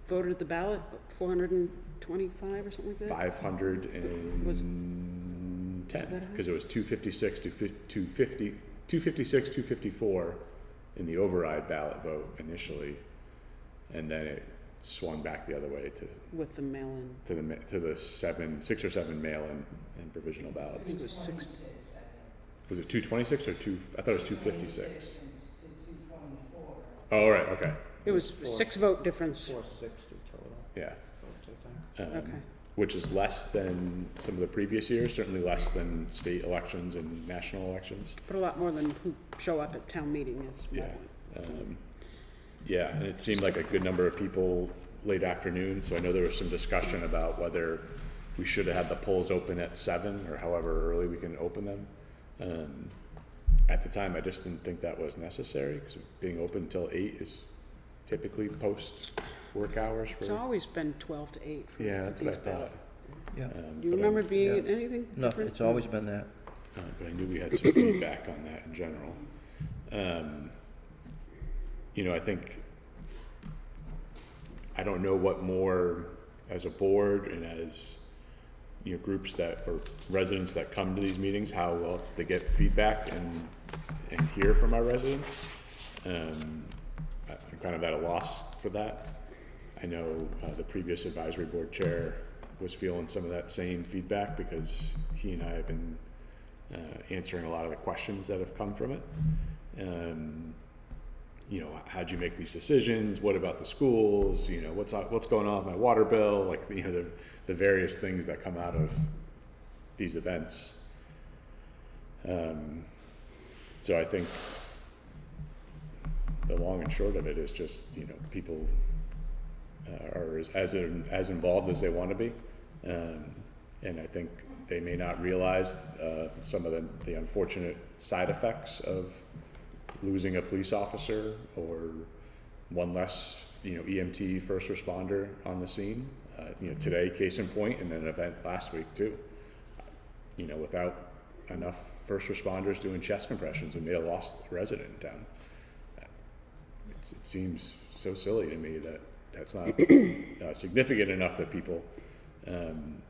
voted at the ballot? 425 or something like that? 510, that because it was 256 to 256, 254 in the override ballot vote initially, and then it swung back the other way With the mail-in. to the 6 or 7 mail-in and provisional I ballots. think it was 6. Was it 226 or 2? I thought it was 256. Oh, all right, okay, It was 6 vote difference. 460 total, yeah. I think. Okay. Which is less than some of the previous years, certainly less than state elections and national elections. But a lot more than who show up at town meeting is my Yeah. point. Yeah, and it seemed like a good number of people late afternoon, so I know there was some discussion about whether we should have had the polls open at 7 or however early we can open them. At the time, I just didn't think that was necessary, because being open till 8 is typically post-work hours It's for, always been 12 to 8. for yeah, that's what I these ballots. thought. Yeah, Do you But I- remember being yeah. at anything no, different? it's always been that. But I knew we had some feedback on that in general. I think, I don't know what more, as a board and as, groups that, or residents that come to these meetings, how else they get feedback and hear from our residents. I'm kind of at a loss for that. I know the previous advisory board chair was feeling some of that same feedback, because he and I have been answering a lot of the questions that have come from it. How'd you make these decisions? What about the schools? What's going on with my water bill? Like, the various things that come out of these events. So I think the long and short of it is just, people are as involved as they want to be. And I think they may not realize some of the unfortunate side effects of losing a police officer or one less, EMT first responder on the scene. Today, case in point, and an event last week too. Without enough first responders doing chest compressions, we may have lost a resident in town. It seems so silly to me that that's not significant enough that people,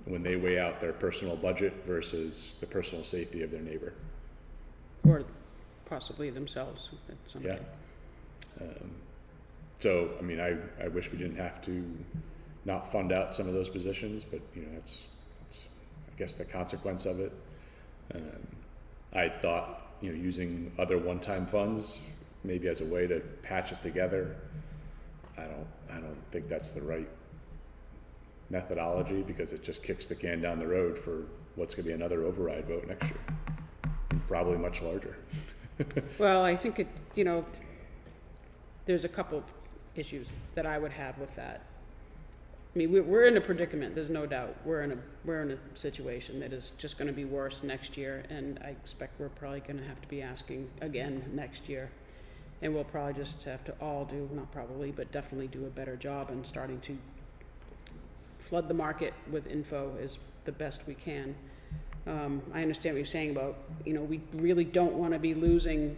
when they weigh out their personal budget versus the personal safety of their neighbor. Or possibly themselves at some Yeah. point. So, I wish we didn't have to not fund out some of those positions, but, that's I guess the consequence of it. I thought, using other one-time funds, maybe as a way to patch it together. I don't think that's the right methodology, because it just kicks the can down the road for what's gonna be another override vote next year. And probably much larger. Well, I think there's a couple issues that I would have with that. We're in a predicament, there's no doubt. We're in a situation that is just gonna be worse next year, and I expect we're probably gonna have to be asking again next year. And we'll probably just have to all do, not probably, but definitely do a better job in starting to flood the market with info as the best we can. I understand what you're saying about, we really don't want to be losing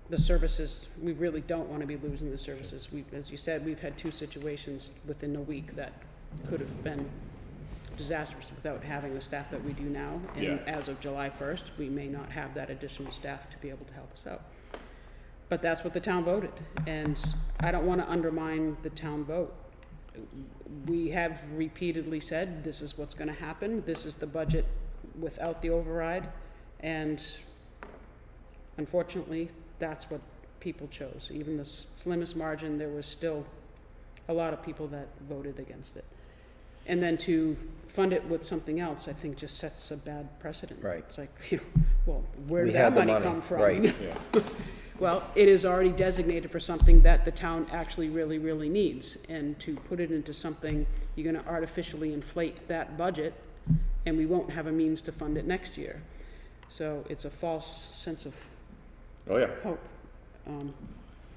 the services. We really don't want to be losing the services. As you said, we've had 2 situations within a week that could have been disastrous without having the staff that we do now. And Yeah. as of July 1st, we may not have that additional staff to be able to help us out. But that's what the town voted, and I don't want to undermine the town vote. We have repeatedly said, this is what's going to happen, this is the budget without the override, and unfortunately, that's what people chose. Even the slimmest margin, there was still a lot of people that voted against it. And then to fund it with something else, I think just sets a bad precedent. Right. It's like, well, where We did that had the money money, come from? right. Yeah. Well, it is already designated for something that the town actually really, really needs. And to put it into something, you're gonna artificially inflate that budget, and we won't have a means to fund it next year. So it's a false sense of Oh, yeah. hope.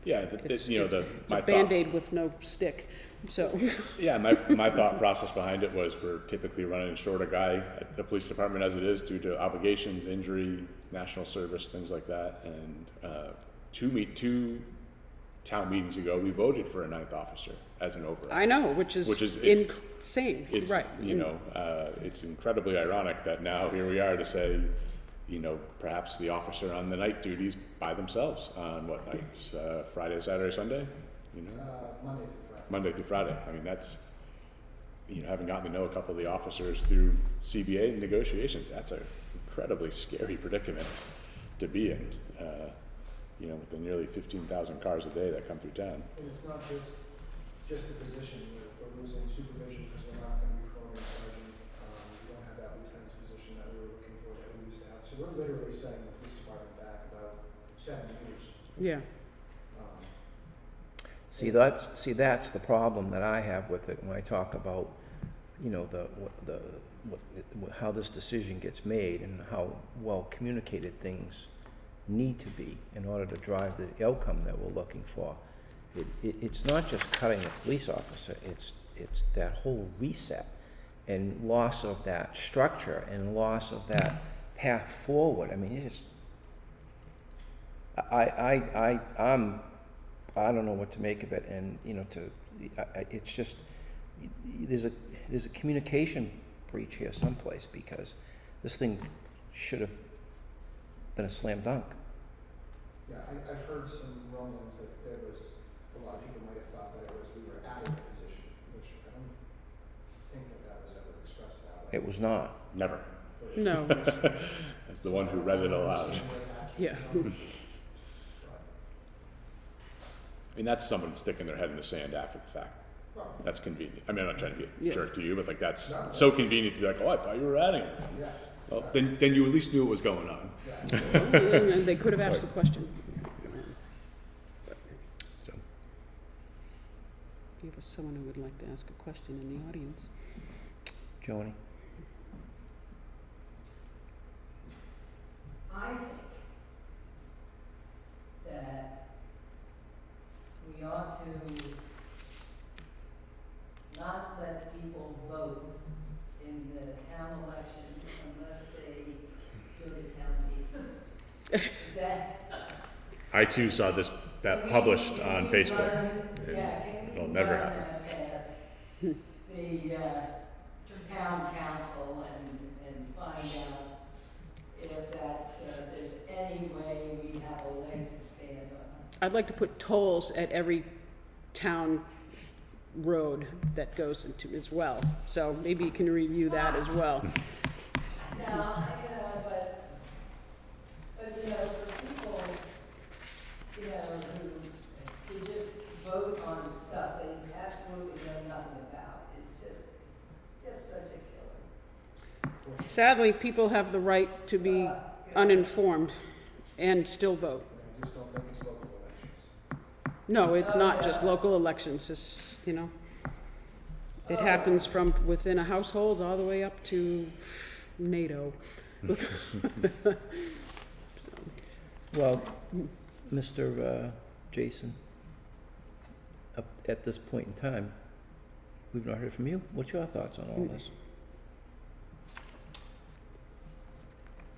Yeah, It's my a thought. Band-Aid with no stick, so. Yeah, my thought process behind it was we're typically running short a guy at the police department as it is due to obligations, injury, national service, things like that. And two town meetings ago, we voted for a 9th officer as an override. I know, which is insane, It's, right. it's incredibly ironic that now here we are to say, perhaps the officer on the night duties by themselves on what nights? Friday, Saturday, Sunday? Monday through Friday. Monday through Friday. That's, having gotten to know a couple of the officers through CBA negotiations, that's an incredibly scary predicament to be in, with the nearly 15,000 cars a day that come through town. And it's not just the position, we're losing supervision because we're not gonna be promoting a sergeant. We don't have that lieutenant's position that we were looking for, that we used to have. So we're literally setting the police department back about 7 years. Yeah, See, that's the problem that I have with it when I talk about, how this decision gets made and how well communicated things need to be in order to drive the outcome that we're looking for. It's not just cutting the police officer, it's that whole reset and loss of that structure and loss of that path forward. I mean, I don't know what to make of it, and it's just there's a communication breach here someplace, because this thing should have been a slam dunk. Yeah, I've heard some rumblings that there was, a lot of people might have thought that we were adding a position, which I don't think that was ever expressed that way. It was not. Never. no, As the one who read it aloud. yeah. That's someone sticking their head in the sand after the fact. That's convenient. I'm not trying to be a Yeah. jerk to you, but that's so convenient to be like, oh, I thought you were adding it. Yeah. Well, then you at least knew what was going on. And they could have asked the question. So, If there's someone who would like to ask a question in the audience. Joni? I think that we ought to not let people vote in the town election unless they go to town meeting. Is that? I too saw that published on Facebook. Yeah, It'll never happen. The town council and find out if that's, there's any way we have a leg to stand on. I'd like to put tolls at every town road that goes into as well, so maybe you can review that as well. Now, but for people, who just vote on stuff they absolutely know nothing about, it's just such a killer. Sadly, people have the right to be uninformed and still vote. I just don't think it's local elections. No, it's not just local elections, it's, it happens from within a household all the way up to NATO. Well, Mr. Jason, up at this point in time, we've not heard from you. What's your thoughts on all this?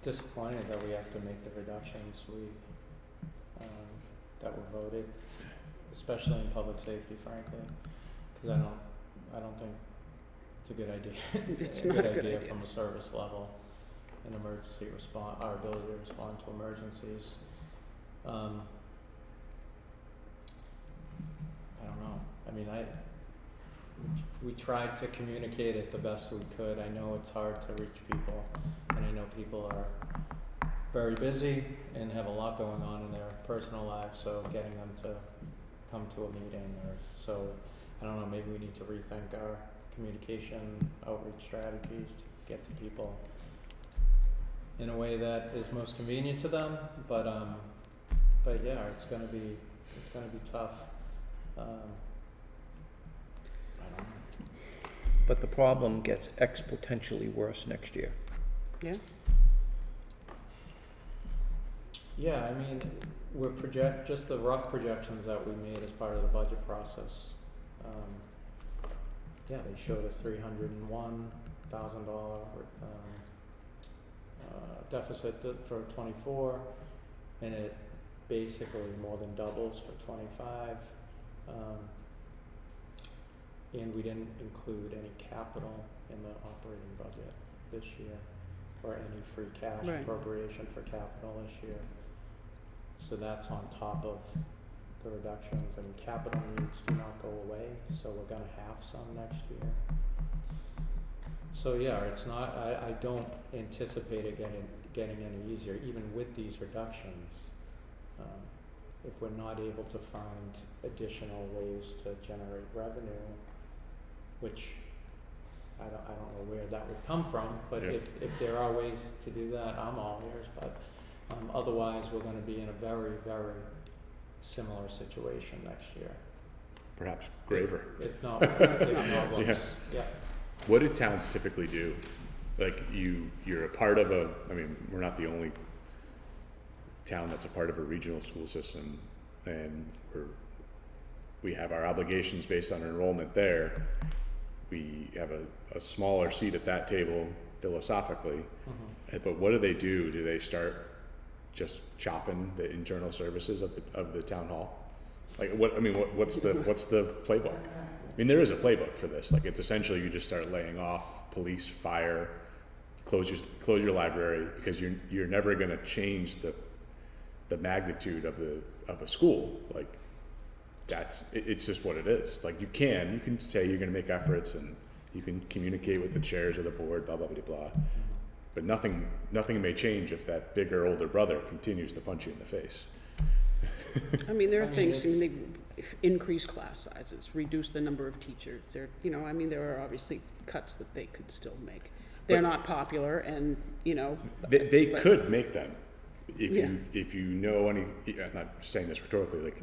Disappointed that we have to make the reductions that were voted, especially in public safety, frankly, because I don't think it's a good idea. It's not a good idea. From a service level, an emergency response, our ability to respond to emergencies. I don't know. I mean, we tried to communicate it the best we could. I know it's hard to reach people, and I know people are very busy and have a lot going on in their personal lives, so getting them to come to a meeting so, I don't know, maybe we need to rethink our communication outreach strategies to get to people in a way that is most convenient to them, but yeah, it's gonna be tough. I don't know. But the problem gets exponentially worse next year. Yeah? Yeah, I mean, just the rough projections that we made as part of the budget process. Yeah, they showed a $301,000 deficit for 24, and it basically more than doubles for 25. And we didn't include any capital in the operating budget this year, or any free cash Right. appropriation for capital this year. So that's on top of the reductions, and capital needs do not go away, so we're gonna have some next year. So yeah, it's not, I don't anticipate it getting any easier, even with these reductions. If we're not able to find additional ways to generate revenue, which I don't know where that would come from, but Yeah. if there are ways to do that, I'm all ears, but otherwise we're gonna be in a very, very similar situation next year. Perhaps graver. If not worse. Yeah. What do towns typically do? Like you're a part of we're not the only town that's a part of a regional school system, and we have our obligations based on enrollment there. We have a smaller seat at that table philosophically, but what do? Do they start just chopping the internal services of the town hall? Like what's the playbook? I mean, there is a playbook for this. Like, it's essentially you just start laying off police, fire, close your library, because you're never going to change the magnitude of a school. Like, it's just what it is. Like, you can say you're going to make efforts, and you can communicate with the chairs of the board, blah blah blah blah. But nothing may change if that bigger older brother continues to punch you in the face. I mean, there are I mean, things, they increase class sizes, reduce the number of teachers. There are obviously cuts that they could still make. They're not popular, and, They but- could make them if Yeah. you know any. I'm not saying this rhetorically. Like,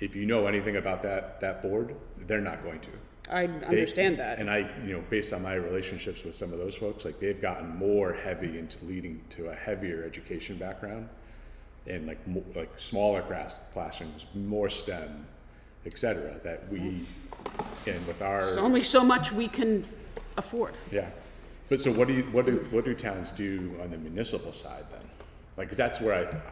if you know anything about that board, they're not going to. I understand that. And based on my relationships with some of those folks, like, they've gotten more heavy into leading to a heavier education background, and like smaller classrooms, more STEM, et cetera, that we, and with our. It's only so much we can afford. Yeah, but so what do towns do on the municipal side then? Like, 'cause that's where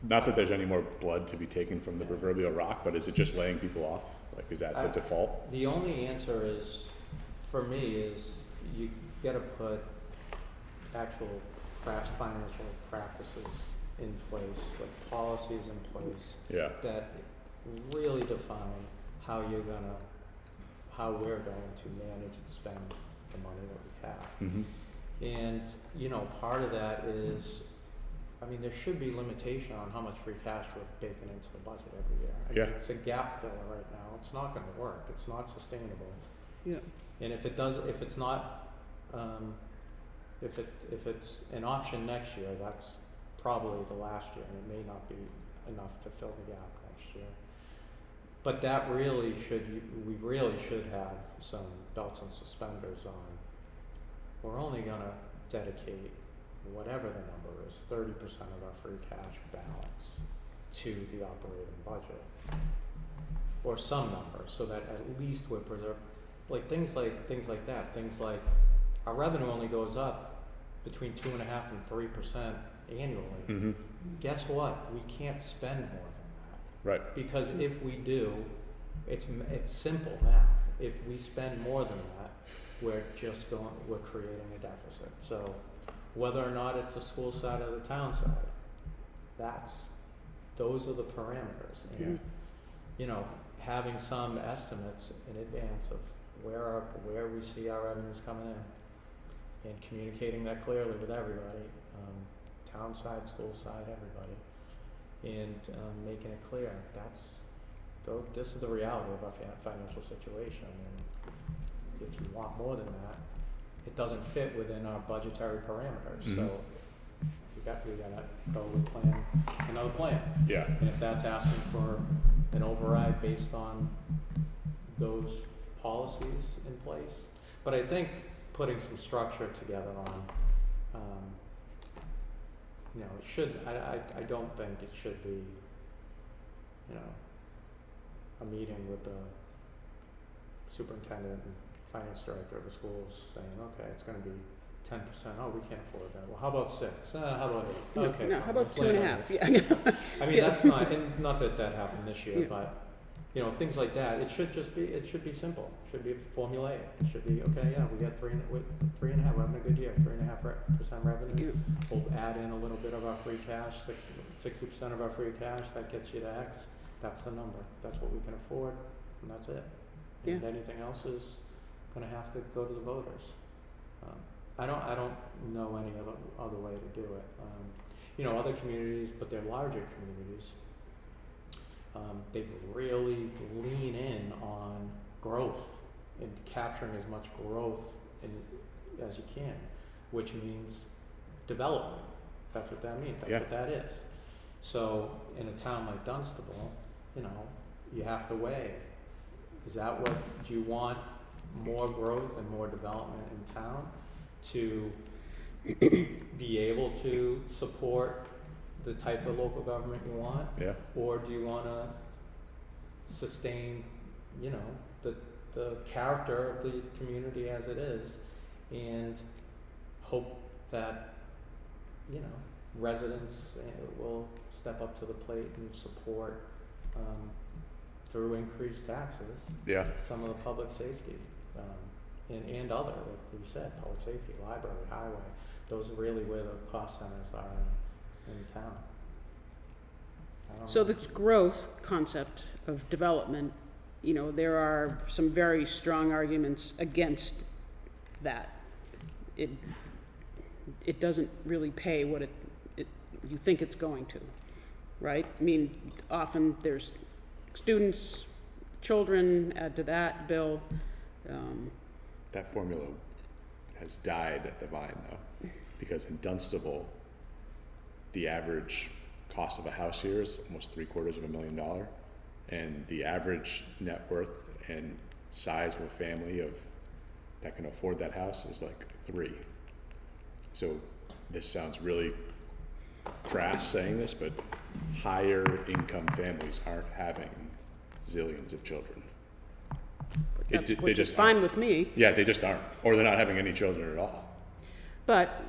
not that there's any more blood to be taken from the proverbial rock, but is it just laying people off? Like, is that the default? The only answer is, for me, is you gotta put actual financial practices in place, like policies in place Yeah, that really define how we're going to manage and spend the money that we have. mm-hmm, And, you know, part of that is, I mean, there should be limitation on how much free cash we're baking into the budget every year. I mean, Yeah. it's a gap filler right now. It's not gonna work. It's not sustainable. Yeah. And if it's not, if it's an option next year, that's probably the last year, and it may not be enough to fill the gap next year. But that really we really should have some belts and suspenders on. We're only gonna dedicate whatever the number is, 30% of our free cash balance to the operating budget. Or some number, so that at least we're preserved, like things like that, things like our revenue only goes up between 2.5% and 3% annually. mm-hmm, Guess what? We can't spend more than that. right, Because if we do, it's simple math. If we spend more than that, we're creating a deficit. So whether or not it's the school side or the town side, those are the parameters. And, you know, having some estimates in advance of where we see our revenues coming in, and communicating that clearly with everybody, town side, school side, everybody, and making it clear this is the reality of our financial situation. And if you want more than that, it doesn't fit within our budgetary parameters. Mhm. So we gotta go with another plan. yeah, And if that's asking for an override based on those policies in place. But I think putting some structure together on, you know, it should, I don't think it should be, you know, a meeting with the superintendent and finance director of the schools saying, okay, it's gonna be 10%, oh, we can't afford that, well, how about 6, how about 8, okay. No, fine, how about let's lay it on 2.5? you. Yeah. I mean, that's not, and not that happened this year, Yeah. but, you know, things like that, it should be simple, it should be formulaic, it should be, okay, yeah, we got 3.5, we're having a good year, 3.5% revenue. Yeah. We'll add in a little bit of our free cash, 60% of our free cash, that gets you to X, that's the number, that's what we can afford, and that's it. And Yeah. anything else is gonna have to go to the voters. I don't know any other way to do it. You know, other communities, but they're larger communities, they've really leaned in on growth and capturing as much growth as you can, which means development. That's what that means. That's Yeah. what that is. So in a town like Dunstable, you know, you have to weigh. Do you want more growth and more development in town to be able to support the type of local government you want? yeah, Or do you want to sustain, you know, the character of the community as it is, and hope that, you know, residents will step up to the plate and support, through increased taxes, yeah, some of the public safety, and other, like you said, public safety, library, highway, those are really where the cost centers are in town. I don't So know. the growth concept of development, you know, there are some very strong arguments against that. It doesn't really pay what you think it's going to, right? I mean, often there's students, children, add to that bill. that formula has died at the vine though, because in Dunstable, the average cost of a house here is almost $750,000, and the average net worth and size of a family that can afford that house is like 3. So this sounds really crass saying this, but higher income families aren't having zillions of children. That's They which is just fine aren't. with me, Yeah, they just aren't, or they're not having any children at all. but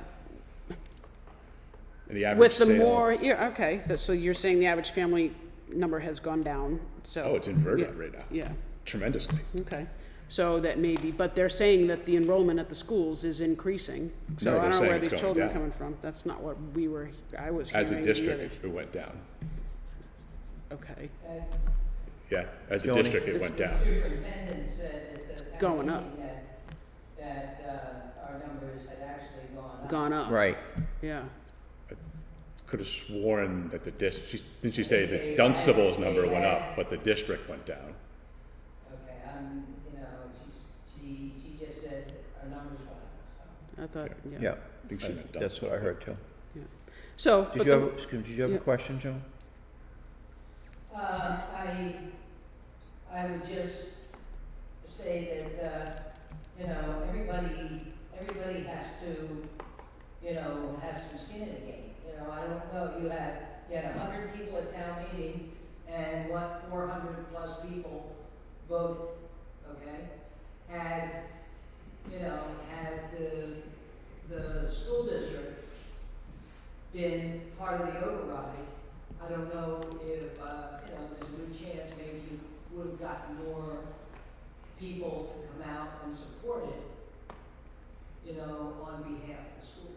And the average with the sale- more, yeah, okay, so you're saying the average family number has gone down, so. Oh, it's inverted yeah, right now, Yeah, tremendously. okay. So that may be, but they're saying that the enrollment at the schools is increasing. No, So I they're don't know saying where it's these going children are down. coming from. That's not what I was hearing. As a the district, it went down. other- Okay, Yeah, as a Joni? district, it went The down. superintendent said at the town Going up. meeting that our numbers had actually gone up. gone up. Right. Yeah, Could have sworn that didn't she say that Dunstable's number went up, but the district went down? Okay, she just said our numbers went up, so. I thought, yeah. Yeah, I think she meant that's what I heard too. So, Did but you have, the, excuse me, did you have yeah. a question, Joan? I would just say that, everybody has to, have some skin in the game. I don't know, you had 100 people at town meeting and 400 plus people voted, okay? Had the school district been part of the override, I don't know if, there's a good chance maybe you would have gotten more people to come out and support it, on behalf of the school.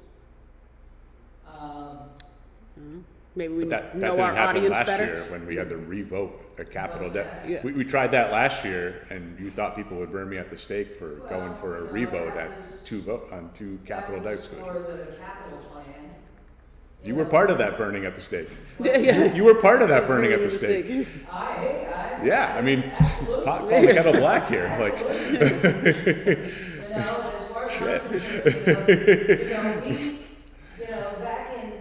maybe we But that know didn't our happen audience last better. year when we had the revote at capital debt. Yeah. We tried that last year, and you thought people would burn me at the stake for going for a revote at two capital debt That was exclusions. for the capital plan. You were part of that burning at the stake. Yeah. You were part of that burning at the stake. I Yeah, I mean, absolutely. pot calling the kettle black here, like, As far as I'm concerned, back in,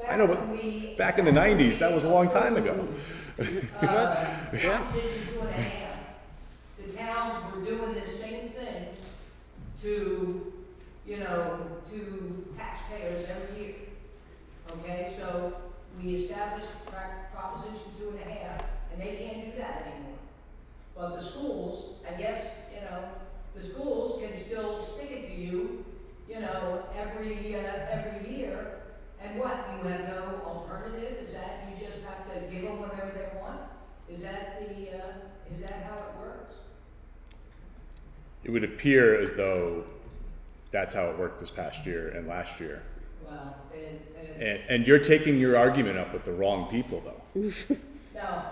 I know, but when we. back in the 90s, that was a long time ago. Proposition 2.5, the towns were doing this same thing to, to taxpayers every year. Okay, so we established Proposition 2.5, and they can't do that anymore. But the schools, I guess, the schools can still stick it to you, every year. And what, you have no alternative? Is that you just have to give them whatever they want? Is that how it works? It would appear as though that's how it worked this past year and last year. Well, And you're taking your argument up with the wrong people, though. no.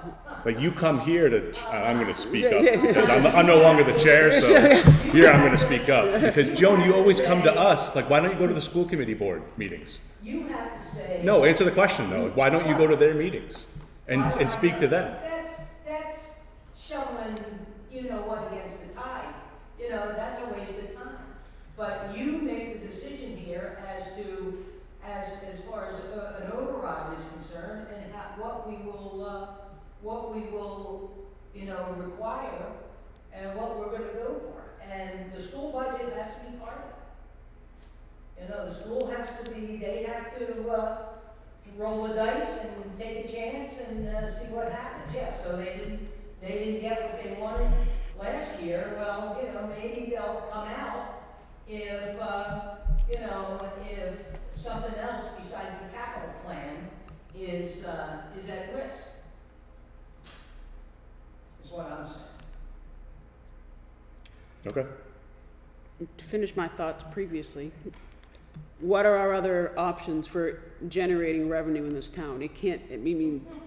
Like, you come here to, I'm going to speak up because I'm no longer the chair, so here I'm going to speak up. Because, Joan, you always come to us, like, why don't you go to the school committee board meetings? You have to say. No, answer the question, though. Why don't you go to their meetings and speak to them? That's shoveling, what against the tide. That's a waste of time. But you make the decision here as far as an override is concerned and what we will, require and what we're gonna go for. And the school budget has to be part of it. The school has to be, they have to, roll the dice and take a chance and, see what happens. Yeah, so they didn't get what they wanted last year. Well, maybe they'll come out if, if something else besides the capital plan is at risk. Is what I'm saying. Okay. To finish my thoughts previously, what are our other options for generating revenue in this town? It can't,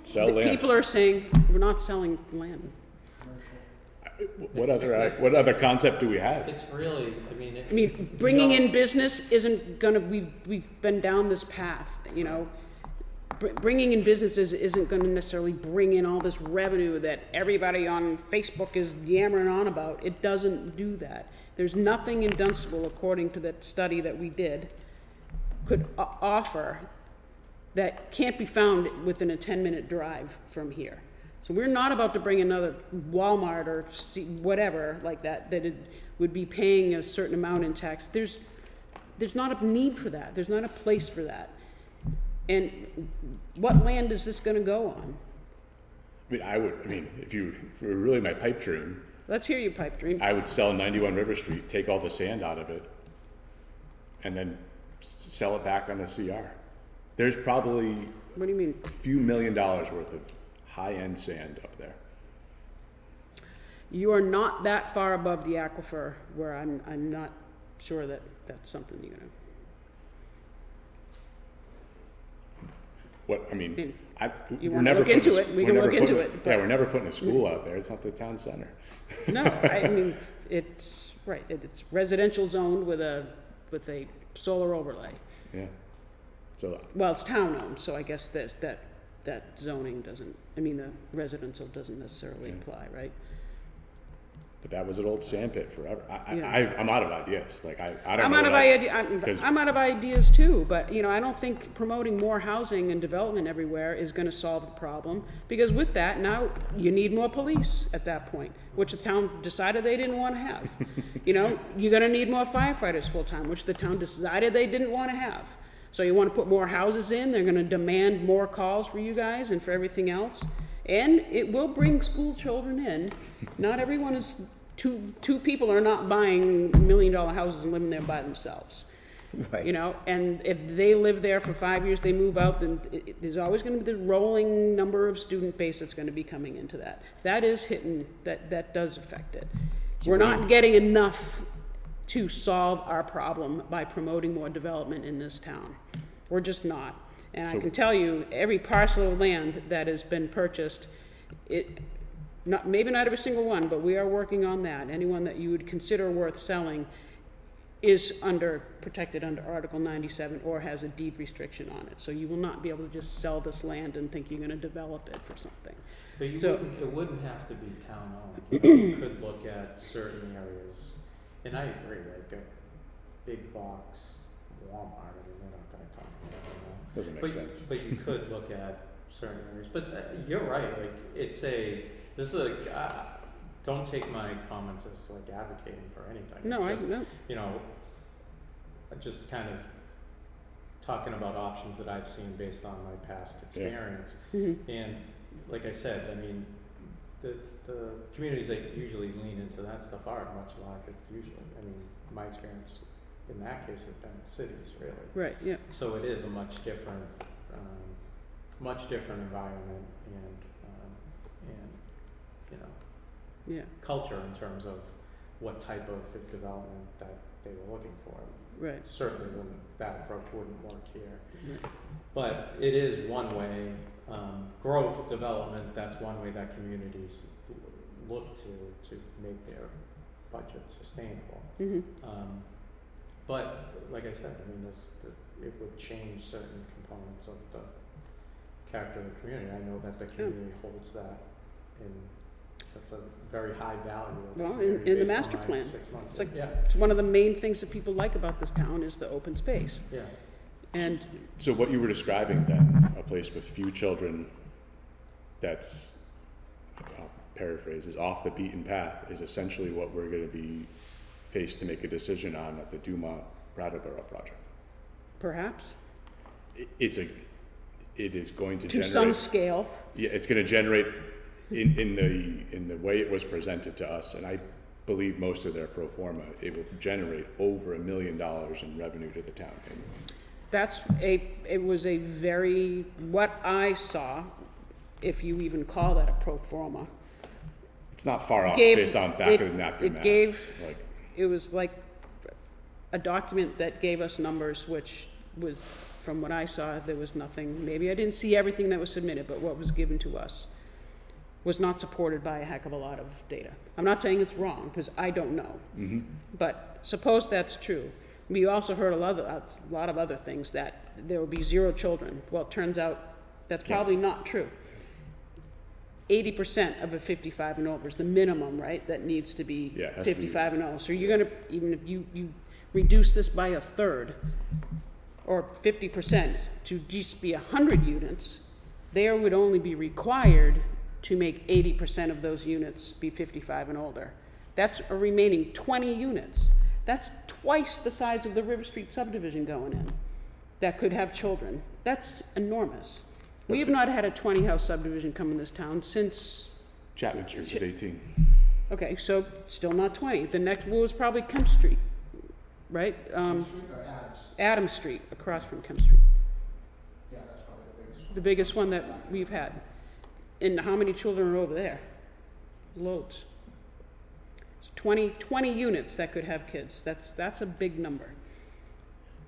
Sell the land. people are saying, we're not selling land. What other concept do we have? It's really, Bringing in business isn't gonna, we've been down this path, Bringing in businesses isn't gonna necessarily bring in all this revenue that everybody on Facebook is yammering on about. It doesn't do that. There's nothing in Dunstable, according to that study that we did, could offer that can't be found within a 10-minute drive from here. So we're not about to bring another Walmart or whatever like that it would be paying a certain amount in tax. There's not a need for that. There's not a place for that. And what land is this gonna go on? I mean, if it were really my pipe dream, Let's hear your pipe dream. I would sell 91 River Street, take all the sand out of it, and then sell it back on a CR. There's probably What do you mean? a few $1 million worth of high-end sand up there. You are not that far above the aquifer where I'm not sure that that's something you're gonna. What, I mean, mean, we're you wanna never look into putting a- it, we we're can never look into putting- it, Yeah, but- we're never putting a school out there. It's not the town center. No, I mean, it's, right, it's residential zoned with a solar overlay. Yeah. So, Well, it's town owned, so I guess that zoning doesn't, I mean, the residential doesn't necessarily Yeah. apply, right? but that was an old sand pit forever. Yeah. I'm out of ideas. Like, I don't I'm know out what of else. 'cause- I'm out of ideas too, but, you know, I don't think promoting more housing and development everywhere is gonna solve the problem, because with that, now you need more police at that point, which the town decided they didn't wanna have. You know, you're gonna need more firefighters full-time, which the town decided they didn't wanna have. So you wanna put more houses in, they're gonna demand more calls for you guys and for everything else. And it will bring school children in. Not everyone is, two people are not buying $1 million houses and living there by themselves. Right. You know, and if they live there for 5 years, they move out, then there's always gonna be the rolling number of student base that's gonna be coming into that. That is hitting, that does affect it. We're not getting enough to solve our problem by promoting more development in this town. We're just not. And I So- can tell you, every parcel of land that has been purchased, maybe not every single one, but we are working on that. Anyone that you would consider worth selling is protected under Article 97 or has a deed restriction on it. So you will not be able to just sell this land and think you're gonna develop it for something. But So- it wouldn't have to be town owned. You could look at certain areas, and I agree, like a big box Walmart, I mean, they're not gonna come here, you know? Doesn't make But, sense. but you could look at certain areas, but you're right, like, don't take my comments as like advocating for anything. No, It's just, no, you know, just kind of talking about options that I've seen based on my past experience. mhm. And like I said, I mean, the communities that usually lean into that stuff are much larger usually. I mean, my experience in that case has been cities, really. Right, yeah. So it is a much different environment and you know, Yeah, culture in terms of what type of development that they were looking for. right. Certainly that approach wouldn't work here. Right. But it is one way, growth, development, that's one way that communities look to make their budget sustainable. Mhm. But like I said, I mean, it would change certain components of the character of the community. I know that the community holds that that's a very high value of the Well, community in the based on master my plan. 6 months. It's like- Yeah, It's one of the main things that people like about this town is the open space. yeah. And So what you were describing then, a place with few children that's, I'll paraphrase, is off the beaten path, is essentially what we're gonna be faced to make a decision on at the Dumont Brattleboro project. perhaps, It is going to to some generate, scale, yeah, it's gonna generate, in the way it was presented to us, and I believe most of their pro forma, it will generate over $1 million in revenue to the town. And it was a very, what I saw, if you even call that a pro forma, it's not far off Gave- based on back it- of the napkin it math. gave- Like, it was like a document that gave us numbers, which was, from what I saw, there was nothing, maybe I didn't see everything that was submitted, but what was given to us was not supported by a heck of a lot of data. I'm not saying it's wrong, because I don't know. But suppose that's true. We also heard a lot of other things, that there will be 0 children. Well, it turns out that's Yeah. probably not true. 80% of a 55 and over is the minimum, right, that needs to be Yeah, it has to be. 55 and over. So you're gonna, even if you reduce this by a third, or 50% to just be 100 units, there would only be required to make 80% of those units be 55 and older. That's a remaining 20 units. That's twice the size of the River Street subdivision going in. that could have children. That's enormous. We have not had a 20-house subdivision come in this town since, Chapman Street was 18. okay, so still not 20. The next one was probably Kemp Street, right? Street or Adams? Adams Street, across from Kemp Street. Yeah, that's probably the biggest one. The biggest one that we've had. And how many children are over there? Loads. So 20 units that could have kids. That's a big number.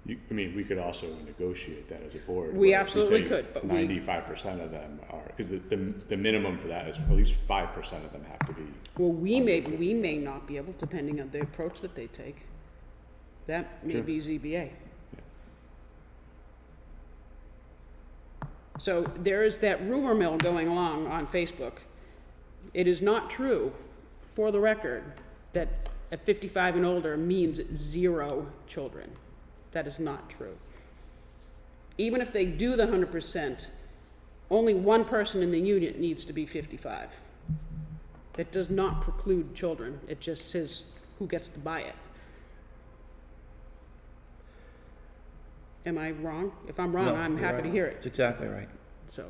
I mean, we could also negotiate that as a board. We where if absolutely say could, but we- 95% of them are, because the minimum for that is at least 5% of them have to be. Well, we may not be able, depending on the approach that they take. That may Sure. be ZBA. So there is that rumor mill going along on Facebook. It is not true, for the record, that at 55 and older means 0 children. That is not true. Even if they do the 100%, only one person in the unit needs to be 55. That does not preclude children. It just says who gets to buy it. Am I wrong? If I'm wrong, No, I'm you're happy right. to hear It's it. exactly right. So,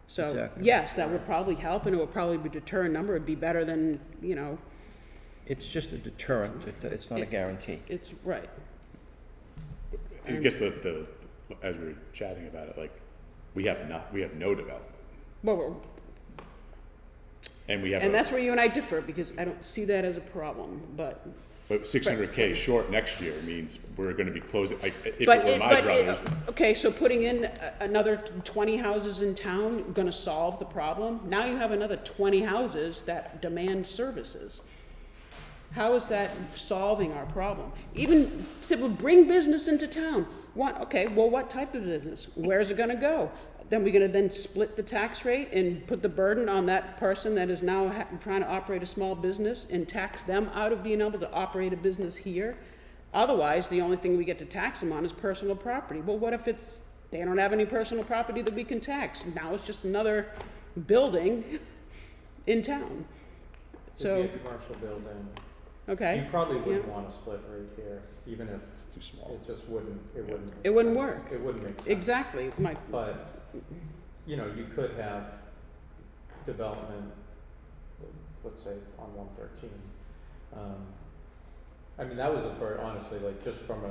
Exactly. yes, that would probably help, and it would probably deter a number. It'd be better than, It's just a deterrent. It's not a guarantee. it's right. I guess the as we were chatting about it, like, we have no development. Well, And we have, and that's where you and I differ, because I don't see that as a problem, but 600K short next year means we're gonna be closing, like, if it But, were my druthers. okay, so putting in another 20 houses in town gonna solve the problem? Now you have another 20 houses that demand services. How is that solving our problem? Even, said, well, bring business into town. Okay, well, what type of business? Where's it gonna go? Then we're gonna then split the tax rate and put the burden on that person that is now trying to operate a small business and tax them out of being able to operate a business here? Otherwise, the only thing we get to tax them on is personal property. Well, what if they don't have any personal property that we can tax? Now it's just another building in town. So, It'd be a commercial building. okay. You probably wouldn't Yeah. want to split right here, even if It's too small. it just wouldn't, it wouldn't. make It wouldn't sense. work. It wouldn't make sense. Exactly, Mike. But, you could have development, let's say, on 113. I mean, that was honestly, like, just from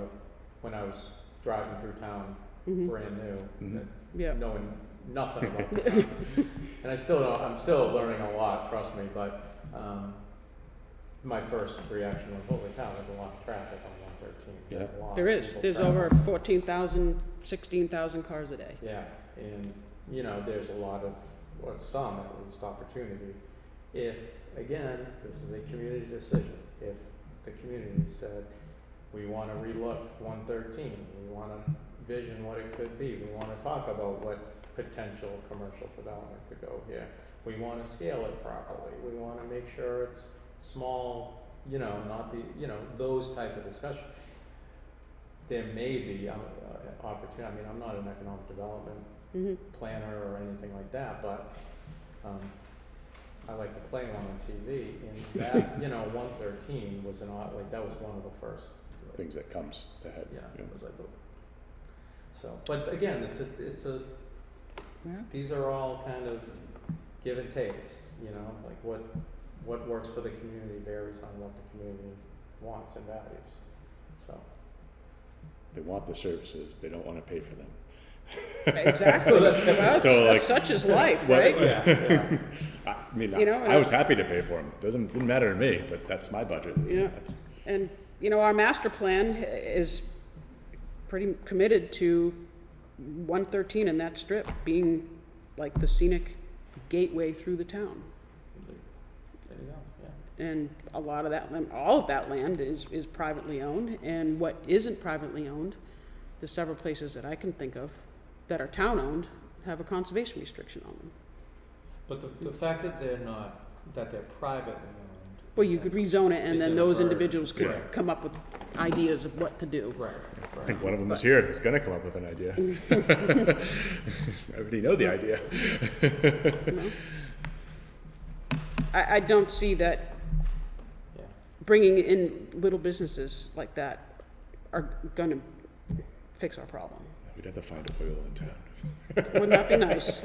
when I was driving through town, Mhm. brand new, Mhm. Yeah. knowing nothing about the town. And I still don't, I'm still learning a lot, trust me, but, my first reaction was, holy cow, there's a lot of traffic on 113. Yeah. There's a lot of There is. people There's traveling. over 14,000, 16,000 cars a day. Yeah, and, there's a lot of, or some at least, opportunity. If, again, this is a community decision, if the community said, we wanna relook 113, we wanna vision what it could be, we wanna talk about what potential commercial development could go here, we wanna scale it properly, we wanna make sure it's small, not the, those type of discussion. There may be opportunity. I mean, I'm not an economic development Mhm. planner or anything like that, but I like to play one on TV, and that, 113 was that was one of the first. Things that comes to head. Yeah, it was like, oh. So, but again, it's a, Yeah. these are all kind of give and takes, like what works for the community varies on what the community wants and values, so. They want the services, they don't wanna pay for them. Exactly. Well, So, like, such is life, what- right? Yeah, I mean, You know, I was happy to pay for them, didn't matter to me, but that's my budget. Yeah. That's- And, our master plan is pretty committed to 113 and that strip being like the scenic gateway through the town. there you go, yeah. And a lot of that, all of that land is privately owned, and what isn't privately owned, the several places that I can think of that are town-owned have a conservation restriction on them. But the fact that they're privately owned. Well, you could rezone it, and Is then it those for- individuals could Right. come up with ideas of what to do. Right, I think one of them was here, he's gonna come up with an idea. I already know the idea. No? I don't see that Yeah. bringing in little businesses like that are gonna fix our problem. We'd have to find oil in town. Wouldn't that be nice?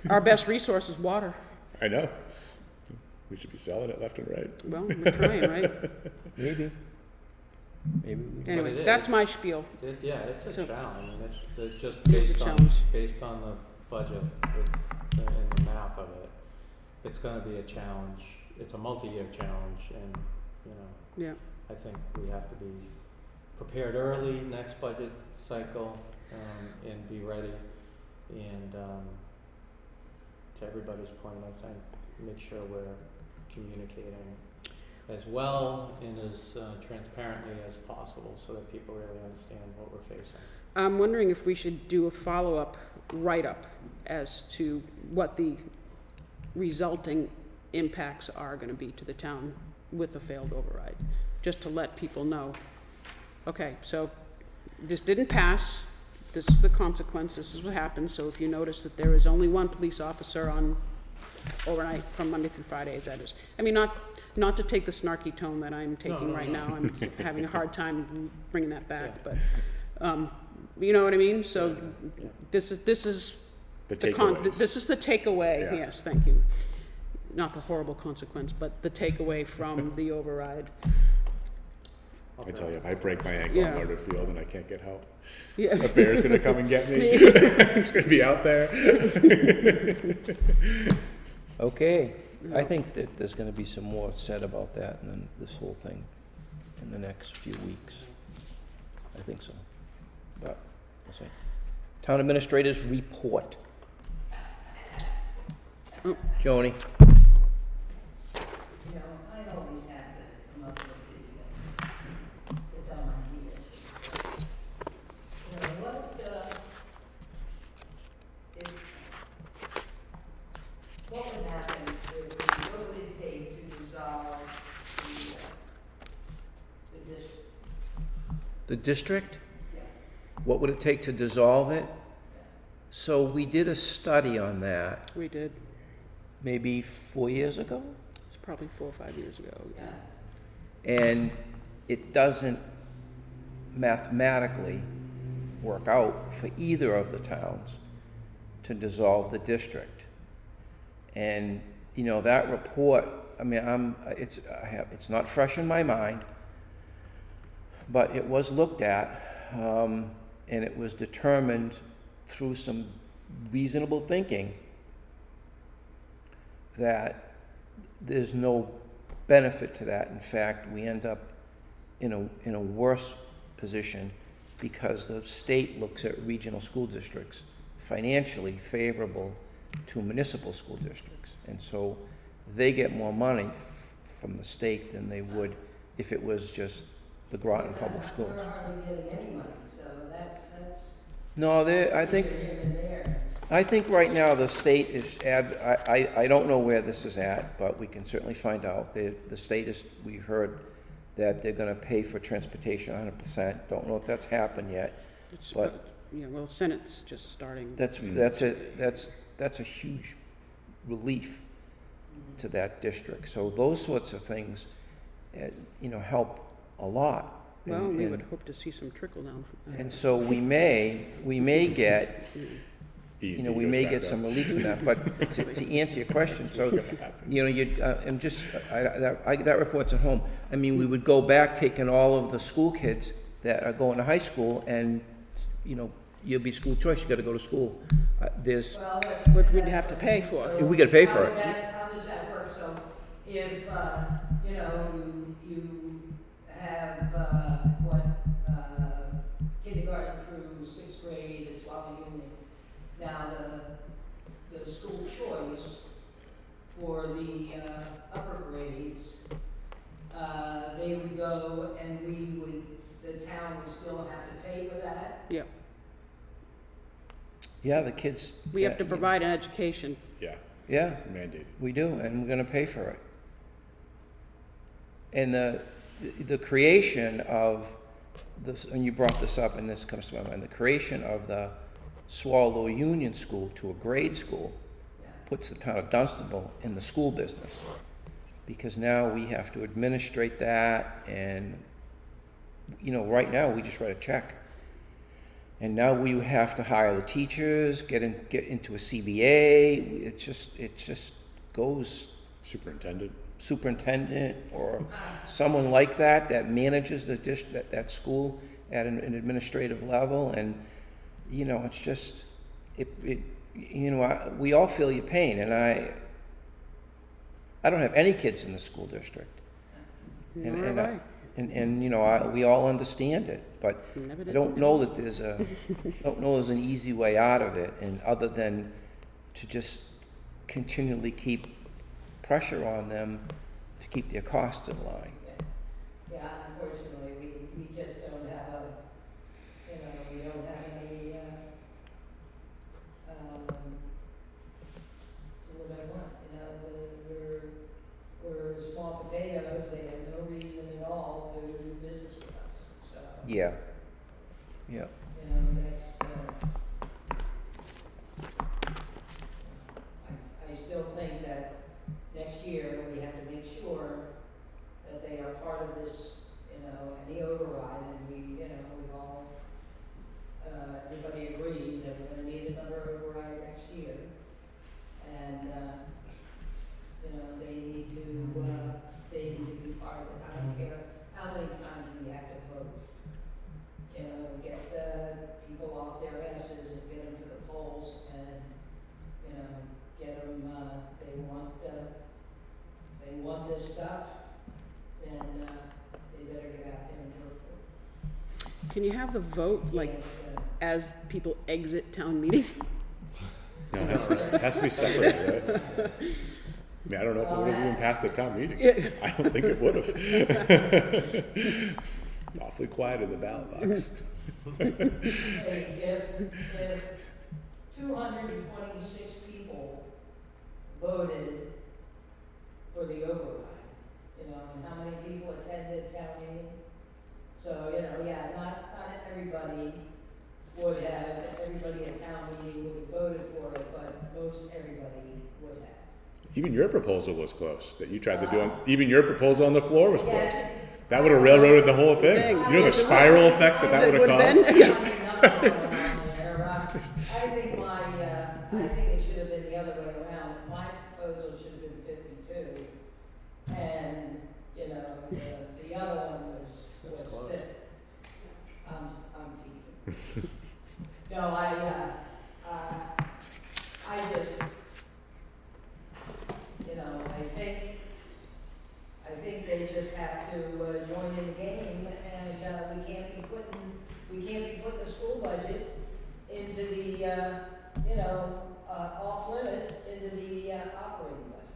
Our best resource is water. I know. We should be selling it left and right. Well, we're trying, right? Maybe. Maybe we. Anyway, it that's is. my spiel. Yeah, it's a So- challenge, and it's just It is a based on, challenge. based on the budget, and the math of it, it's gonna be a challenge. It's a multi-year challenge, and, you know, Yeah. I think we have to be prepared early next budget cycle, and be ready. And, to everybody's point, I think, make sure we're communicating as well and as transparently as possible so that people really understand what we're facing. I'm wondering if we should do a follow-up write-up as to what the resulting impacts are gonna be to the town with a failed override, just to let people know, okay, so this didn't pass, this is the consequence, this is what happened, so if you notice that there is only one police officer on overnight from Monday through Fridays, that is, I mean, not to take the snarky tone that I'm taking no, right no. now, I'm having a hard time bringing that back, but, you know what I mean? So Yeah. this is The the takeaways. this is the takeaway, Yeah. yes, thank you. Not the horrible consequence, but the takeaway from the override. I tell you, if I break my ankle Yeah. on Murder Field and I can't get help, Yeah. a bear's gonna come and get me. I'm just gonna be out there. Okay, I No. think that there's gonna be some more said about that and then this whole thing in the next few weeks. I think so, but we'll see. Town administrators report. Oh. Joni? You know, I always have to come up with the dumb ideas. You know, what would happen if, what would it take to dissolve the district? The district? Yeah. What would it take to dissolve it? So we did a study on that We did, maybe 4 years ago? it's probably 4 or 5 years ago, yeah. Yeah. And it doesn't mathematically work out for either of the towns to dissolve the district. And, you know, that report, I mean, it's not fresh in my mind, but it was looked at, and it was determined through some reasonable thinking that there's no benefit to that. In fact, we end up in a worse position because the state looks at regional school districts financially favorable to municipal school districts. And so they get more money from the state than they would if it was just the Groton Public Schools. We're hardly getting any money, so that's No, I think, either here and there. I think right now the state is I don't know where this is at, but we can certainly find out. The state is, we heard that they're gonna pay for transportation 100%. Don't know if that's happened yet. It's, But- yeah, well, Senate's just starting. That's a huge relief to that district. So those sorts of things, you know, help a lot. Well, we And- would hope to see some trickle down from that. And so we may get, you know, we may get some relief from that. But to answer your question, so, you know, I'm just, that report's at home. I mean, we would go back, taking all of the school kids that are going to high school and, you know, you'll be school choice, you gotta go to school. There's, Well, that's. What we'd that's have to what I pay mean. for. So We gotta pay for how it. How does that work? So if, you know, you have, kindergarten through 6th grade, it's while union. Now, the school choice for the, upper grades, they would go and the town would still have to pay for that? yeah, the kids. We have to provide an education. Yeah, Yeah, mandated. we do, and we're gonna pay for it. And the creation of this, and you brought this up, and this comes to my mind, the creation of the Swallow Union School to a grade school Yeah. puts the town of Dunstable in the school business. Because now we have to administrate that, and, you know, right now, we just write a check. And now we would have to hire the teachers, get into a CBA. It just goes Superintendent. superintendent or someone like that manages that school at an administrative level. And, you know, it's just, we all feel your pain. And I don't have any kids in the school district. Nor have I. And you know, we all understand it, but Never I did. don't know that there's an easy way out of it, and other than to just continually keep pressure on them to keep their costs in line. Yeah, unfortunately, we just don't have we don't have any, so what I want, we're small potatoes, they have no reason at all to do business with us, so. Yeah, yeah. That's, I still think that next year we have to make sure that they are part of this, any override, and we've all, everybody agrees that we're gonna need another override next year. And, they need to be part of it. I don't care how many times we have to vote. Get the people off their asses and get them to the polls and, get them, if they want this stuff, then, they better get out there and vote for it. Can you have the vote, like, And, as people exit town meeting? No, it has to be separate, right? I mean, I don't know if it would have even passed at town meeting. Yeah. I don't think it would have. Awfully quiet in the ballot box. if 226 people voted for the override, and how many people attended town meeting? So, not everybody at town meeting would have voted for it, but most everybody would have. Even your proposal was close, that you tried to do, even your proposal on the floor was close. Yeah. That would have railroaded the whole thing. Dang. You know the spiral effect that would have caused? I think it should have been the other way around. My proposal should have been 52, and, the other one was 50. I'm teasing. No, I just, I think they just have to join in the game, and we can't be putting the school budget into the, off limits into the operating budget.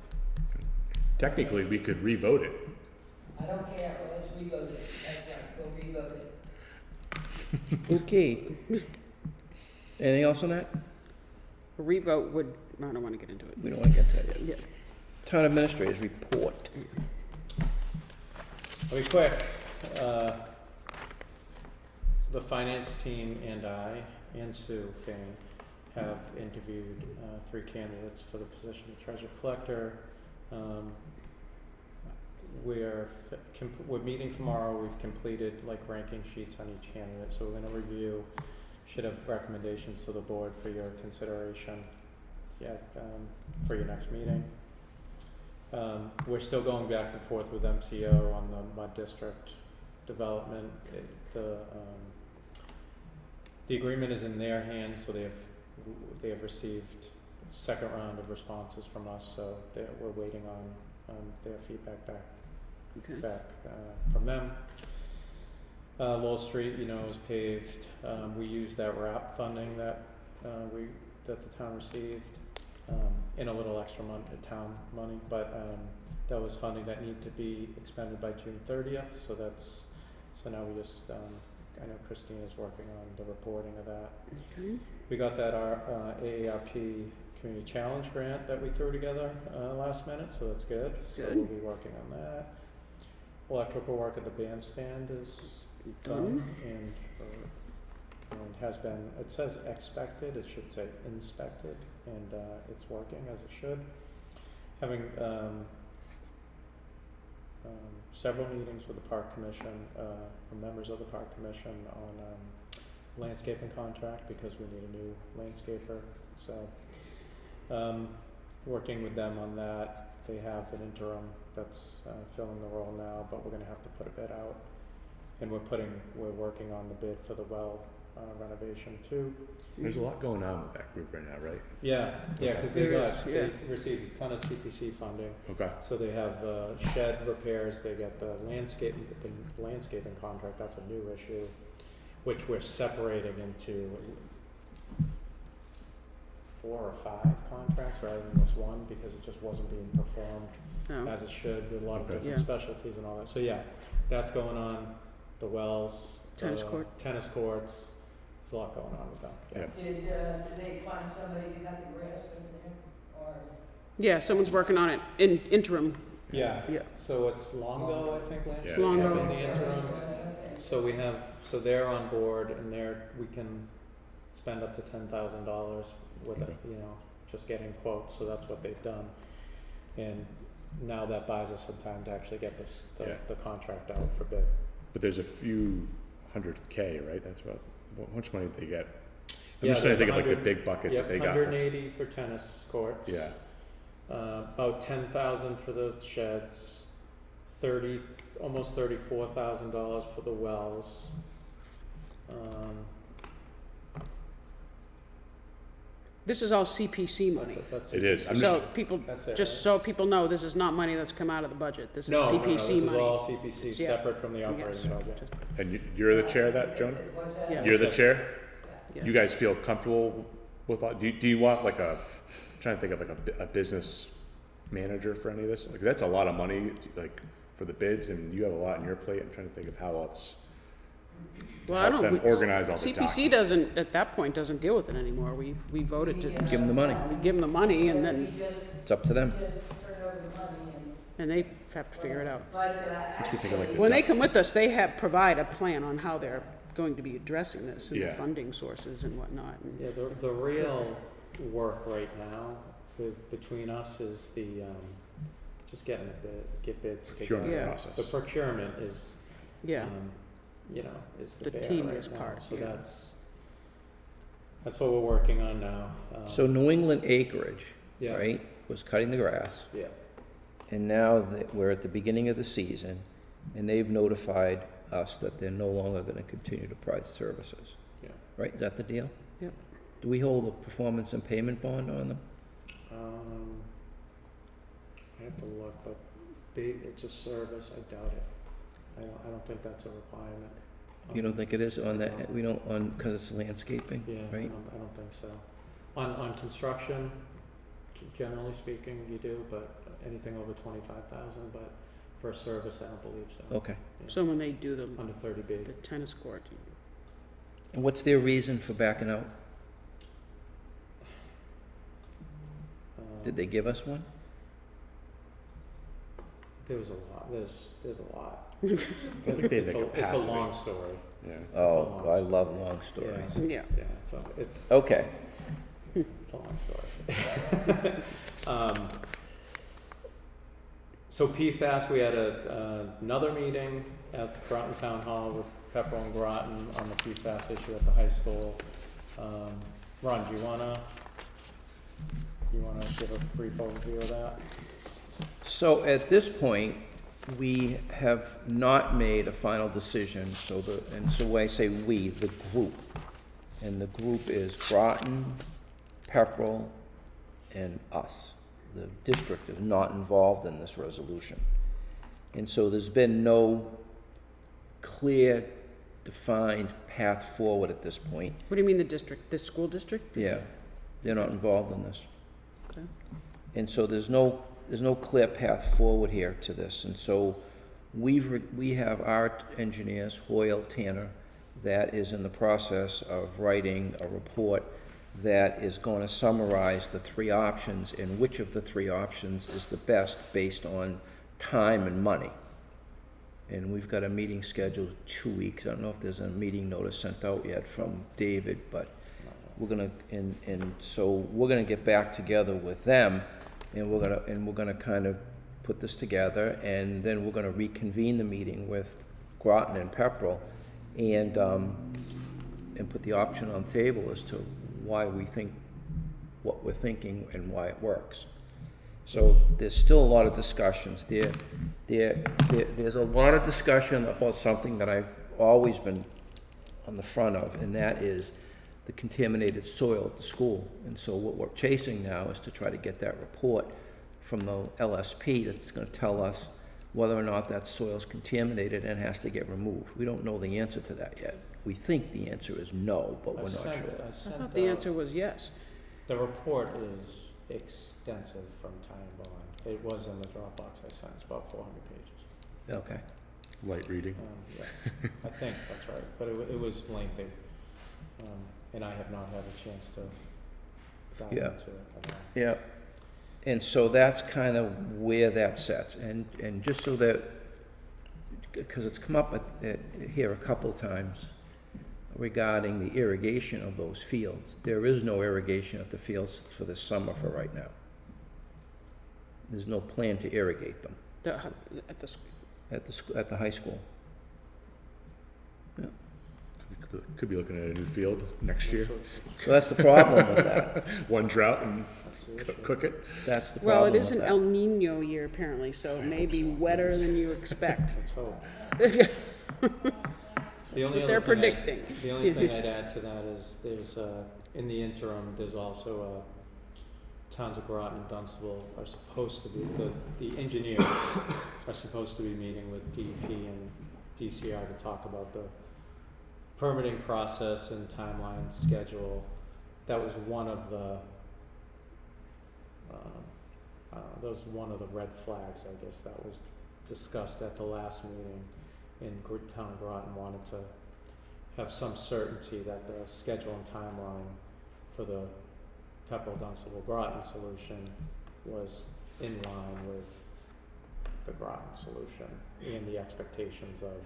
Technically, we could re-vote it. I don't care, well, let's revote it, that's right, we'll revote it. Okay. Anything else on that? A revote would, I don't want to get into it. We don't want to get to that yet. Yeah. Town administrators report. I'll be quick. The finance team and I, and Sue Fain, have interviewed 3 candidates for the position of treasurer collector. We're meeting tomorrow. We've completed ranking sheets on each candidate, so we're going to review. Should have recommendations to the board for your consideration. For your next meeting. We're still going back and forth with MCO on the Mud District development. The agreement is in their hands, so they have received second round of responses from us. So we're waiting on their feedback back from them. Lowell Street, is paved. We use that RAP funding that the town received. And a little extra town money, but that was funding that needed to be expended by June 30th. So now we just I know Christine is working on the reporting of that. Okay. We got that AARP Community Challenge grant that we threw together last minute, so that's good. So Good. we'll be working on that. Electrical work at the bandstand is done and has been, it says expected, it should say inspected, and it's working as it should. Having several meetings with the Park Commission, members of the Park Commission on landscaping contract because we need a new landscaper, so, working with them on that. They have an interim that's, filling the role now, but we're gonna have to put a bid out. And we're working on the bid for the well, renovation too. There's a lot going on with that group right now, right? Yeah, cause There is, they received a ton of CPC funding. Okay. So they have shed repairs, they get the landscaping contract, that's a new issue, which we're separating into 4 or 5 contracts rather than this one, because it just wasn't being performed Oh. as it should, with a lot of Okay. different Yeah. specialties and all that. So yeah, that's going on, the wells. Tennis court. Tennis courts, there's a lot going on with them. Yeah. Did they find somebody to cut the grass over there, or? Yeah, someone's working on it in interim. Yeah, Yeah. so it's Longo, I think, Lance? Yeah. Longo. In the interim. So they're on board, and we can spend up to $10,000 with it, Okay. just getting quotes, so that's what they've done. And now that buys us some time to actually get Yeah. the contract out for bid. But there's a few $100K, right? That's about, how much money did they get? I'm Yeah, just trying to there's think of like the 100 big bucket that they got. 180 for tennis courts. Yeah, About 10,000 for the sheds, almost $34,000 for the wells. This is all CPC money. That's it is. I'm So just, people, That's it, just right? so people know, this is not money that's come out of the budget. This is No, CPC this is money. all CPC, Yeah. separate from the Yes. operating budget. and you're the chair of that, Joan? What's that? Yeah. You're the Yes. chair? Yeah. You guys feel comfortable with, do you want like I'm trying to think of like a business manager for any of this? Like, that's a lot of money, like, for the bids, and you have a lot on your plate. I'm trying to think of how else to Well, I help don't, them organize all the documents. CPC doesn't, at that point, doesn't deal with it anymore. We voted to Give them the money. we give them the money, and then, We just, It's up to them. we just turn over the money and they have to figure it out. but, Makes me think of like the When they doc- come with us, they provide a plan on how they're going to be addressing this, and the Yeah. funding sources and whatnot. And Yeah, the real work right now between us is just getting get bids procurement together. Yeah. process. The procurement is, Yeah, is the The bear tedious right now. part, So yeah. that's what we're working on now. So New England Acreage, Yeah. right, was cutting the grass. Yeah, And now that we're at the beginning of the season, and they've notified us that they're no longer gonna continue to provide services. Yeah. Right, is that the deal? Yep. Do we hold a performance and payment bond on them? I have to look, but it's a service, I doubt it. I don't think that's a requirement. You don't think it is on that, we don't, because it's landscaping, Yeah, right? I don't think so. On construction, generally speaking, you do, but anything over 25,000, but for a service, I don't believe so. Okay. so when they do the Under 30B. tennis court, And what's their reason for backing out? Did they give us one? There was a lot, there's a lot. I think they have It's the a capacity. long story. Yeah. Oh, I love long stories. yeah. Yeah, it's Okay. a long story. So PFAS, we had another meeting at the Groton Town Hall with Pepperell and Groton on the PFAS issue at the high school. Ron, do you wanna give a brief overview of that? So at this point, we have not made a final decision, so when I say we, the group, and the group is Groton, Pepperell, and us. The district is not involved in this resolution. And so there's been no clear, defined path forward at this point. What do you mean the district, the school district? Yeah, they're not involved in this. Okay. And so there's no clear path forward here to this. And so we have our engineers, Hoyle Tanner, that is in the process of writing a report that is going to summarize the 3 options and which of the 3 options is the best based on time and money. And we've got a meeting scheduled 2 weeks. I don't know if there's a meeting notice sent out yet from David, but we're gonna, so we're gonna get back together with them, and we're gonna kind of put this together, and then we're gonna reconvene the meeting with Groton and Pepperell, and and put the option on the table as to why we think what we're thinking and why it works. So there's still a lot of discussions. There's a lot of discussion about something that I've always been on the front of, and that is the contaminated soil at the school. And so what we're chasing now is to try to get that report from the LSP that's gonna tell us whether or not that soil's contaminated and has to get removed. We don't know the answer to that yet. We think the answer is no, but we're not sure. I thought the answer was yes. The report is extensive from Ty and Bond. It was in the Dropbox I sent, it's about 400 pages. Okay. Light reading. Yeah, I think that's right, but it was lengthy. And I have not had a chance to dive Yeah. into it at all. Yeah, and so that's kind of where that sets, and just so that, because it's come up here a couple of times regarding the irrigation of those fields. There is no irrigation at the fields for this summer for right now. There's no plan to irrigate them at the high school. Could be looking at a new field next year. So that's the problem with that. One drought and That's the issue. cook it. That's the Well, problem it is with an that. El Nino year apparently, so it may be wetter than you expect. Let's hope. The only They're other thing predicting. The only thing I'd add to that is there's, in the interim, there's also, towns of Groton and Dunstable are supposed to be, the engineers are supposed to be meeting with DEP and DCR to talk about the permitting process and timeline schedule. That was one of the, that was one of the red flags, I guess, that was discussed at the last meeting. And town of Groton wanted to have some certainty that the schedule and timeline for the Pepperell Dunstable Groton solution was in line with the Groton solution and the expectations of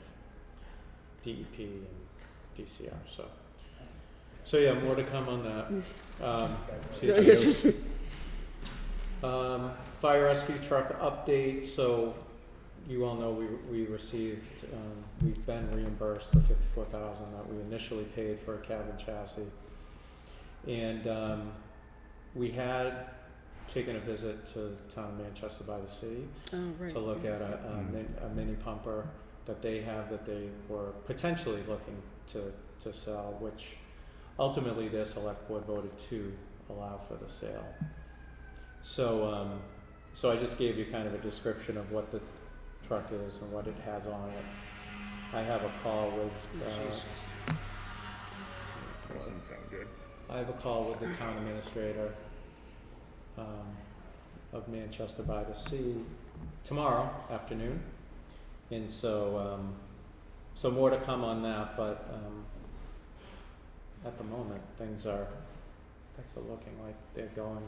DEP and DCR. So yeah, more to come on that. Fire rescue truck update. So you all know we received, we've been reimbursed the $54,000 that we initially paid for a cabin chassis. And we had taken a visit to the town of Manchester by the Sea Oh, right. to look at a mini pumper that they have that they were potentially looking to sell, which ultimately their select board voted to allow for the sale. So so I just gave you kind of a description of what the truck is and what it has on it. I have a call with Doesn't sound good. I have a call with the town administrator of Manchester by the Sea tomorrow afternoon, and so so more to come on that. But at the moment, things are looking like they're going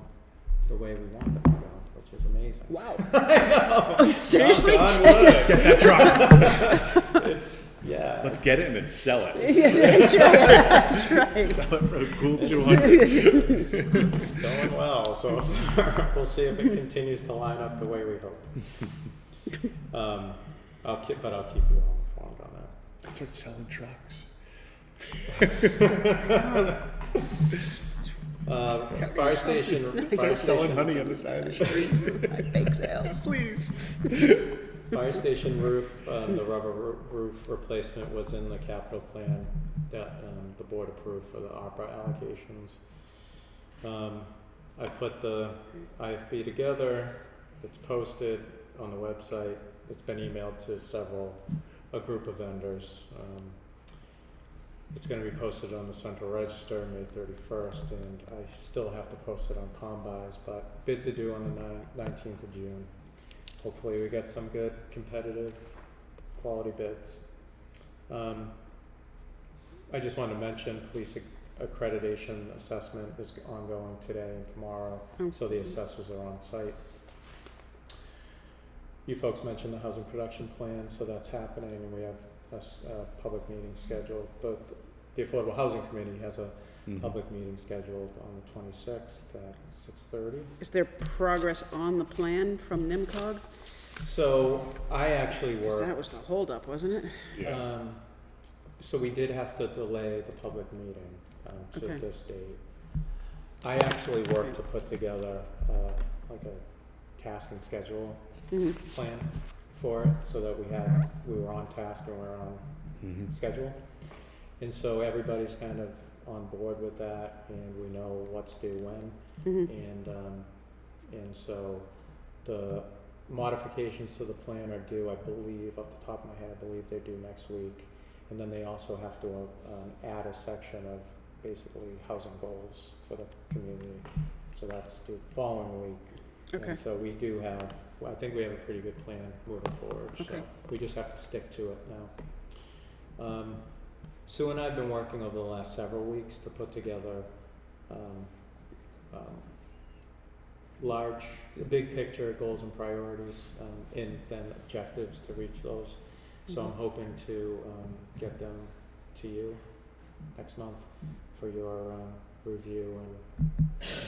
the way we want them to go, which is amazing. Wow. I know. Seriously? Knock on wood. Get that truck. It's yeah. Let's get it and then sell it. That's right. Sell it for a cool 200. Going well, so we'll see if it continues to line up the way we hope. I'll keep you all informed on that. Let's start selling trucks. Fire station. Start selling honey on the side of the street. Bake sales. Please. Fire station roof, the rubber roof replacement was in the capital plan that the board approved for the ARPA allocations. I put the IFB together. It's posted on the website. It's been emailed to a group of vendors. It's going to be posted on the Central Register May 31st, and I still have to post it on Combis, but bids are due on the 19th of June. Hopefully we get some good, competitive, quality bids. I just wanted to mention police accreditation assessment is ongoing today and tomorrow, so the assessors are on site. You folks mentioned the housing production plan, so that's happening, and we have a public meeting scheduled. The Affordable Housing Committee has a public meeting scheduled on the 26th at 6:30. Is there progress on the plan from NIMCOG? So I actually 'Cause worked. that was the holdup, wasn't it? Yeah. so we did have to delay the public meeting, to Okay. this date. I actually worked to put together, like a task and schedule Mhm. plan for it, so that we were on task and we were on schedule. And so everybody's kind of on board with that, and we know what's due when. Mhm. And so the modifications to the plan are due, I believe, off the top of my head, I believe they're due next week. And then they also have to add a section of basically housing goals for the community. So that's due the following week. Okay. And so we do have, I think we have a pretty good plan moving forward. So Okay. we just have to stick to it now. Sue and I have been working over the last several weeks to put together big picture goals and priorities, and then objectives to reach those. So I'm Mhm. hoping to get them to you next month for your review and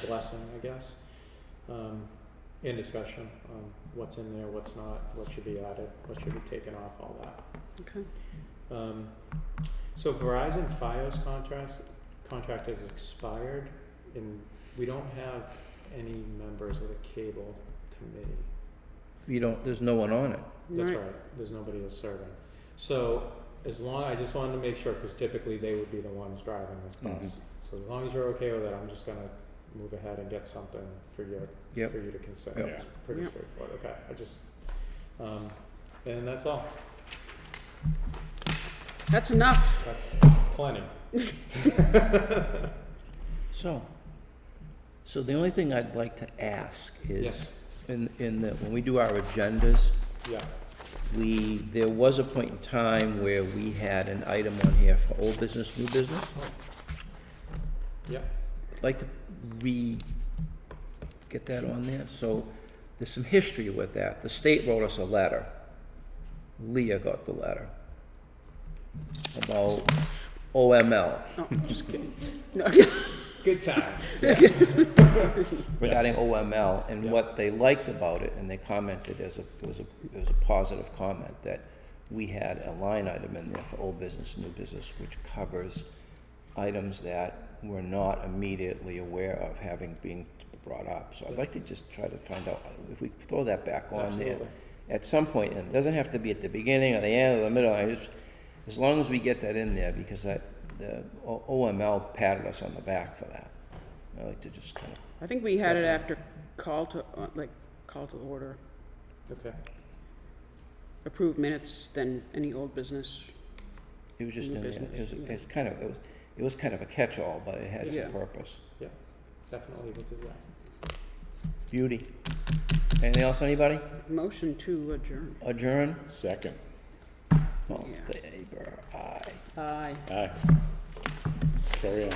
blessing, I guess. In discussion on what's in there, what's not, what should be added, what should be taken off, all that. Okay. So Verizon Fios contract has expired, and we don't have any members of the cable committee. There's no one on it. That's right, there's nobody that's serving. So I just wanted to make sure, because typically they would be the ones driving this bus. So as long as you're okay with it, I'm just gonna move ahead and get something for you Yep. to consider. Yep. It's pretty Yep. straightforward, okay, and that's all, That's enough. that's plenty. So the only thing I'd like to ask is, Yes. when we do our agendas, Yeah, there was a point in time where we had an item on here for old business, new business. yeah, I'd like to get that on there. So there's some history with that. The state wrote us a letter. Leah got the letter about OML, Oh, just kidding. No. good times. regarding OML, and Yeah. what they liked about it, and they commented it was a positive comment, that we had a line item in there for old business, new business, which covers items that we're not immediately aware of being brought up. So I'd like to just try to find out if we throw that back on there Absolutely. at some point, and it doesn't have to be at the beginning or the end or the middle. As long as we get that in there, because the OML patted us on the back for that. I like to just kind of. I think we had it after call to order, Okay, approved minutes, then any old business. It was just New in there. business, yeah. It was kind of a catch-all, but it had Yeah. some purpose. definitely we'll do that. Beauty. Anything else, anybody? Motion to adjourn. Adjourn? Second. All in Yeah. favor? Aye. Aye. Aye. Carry on.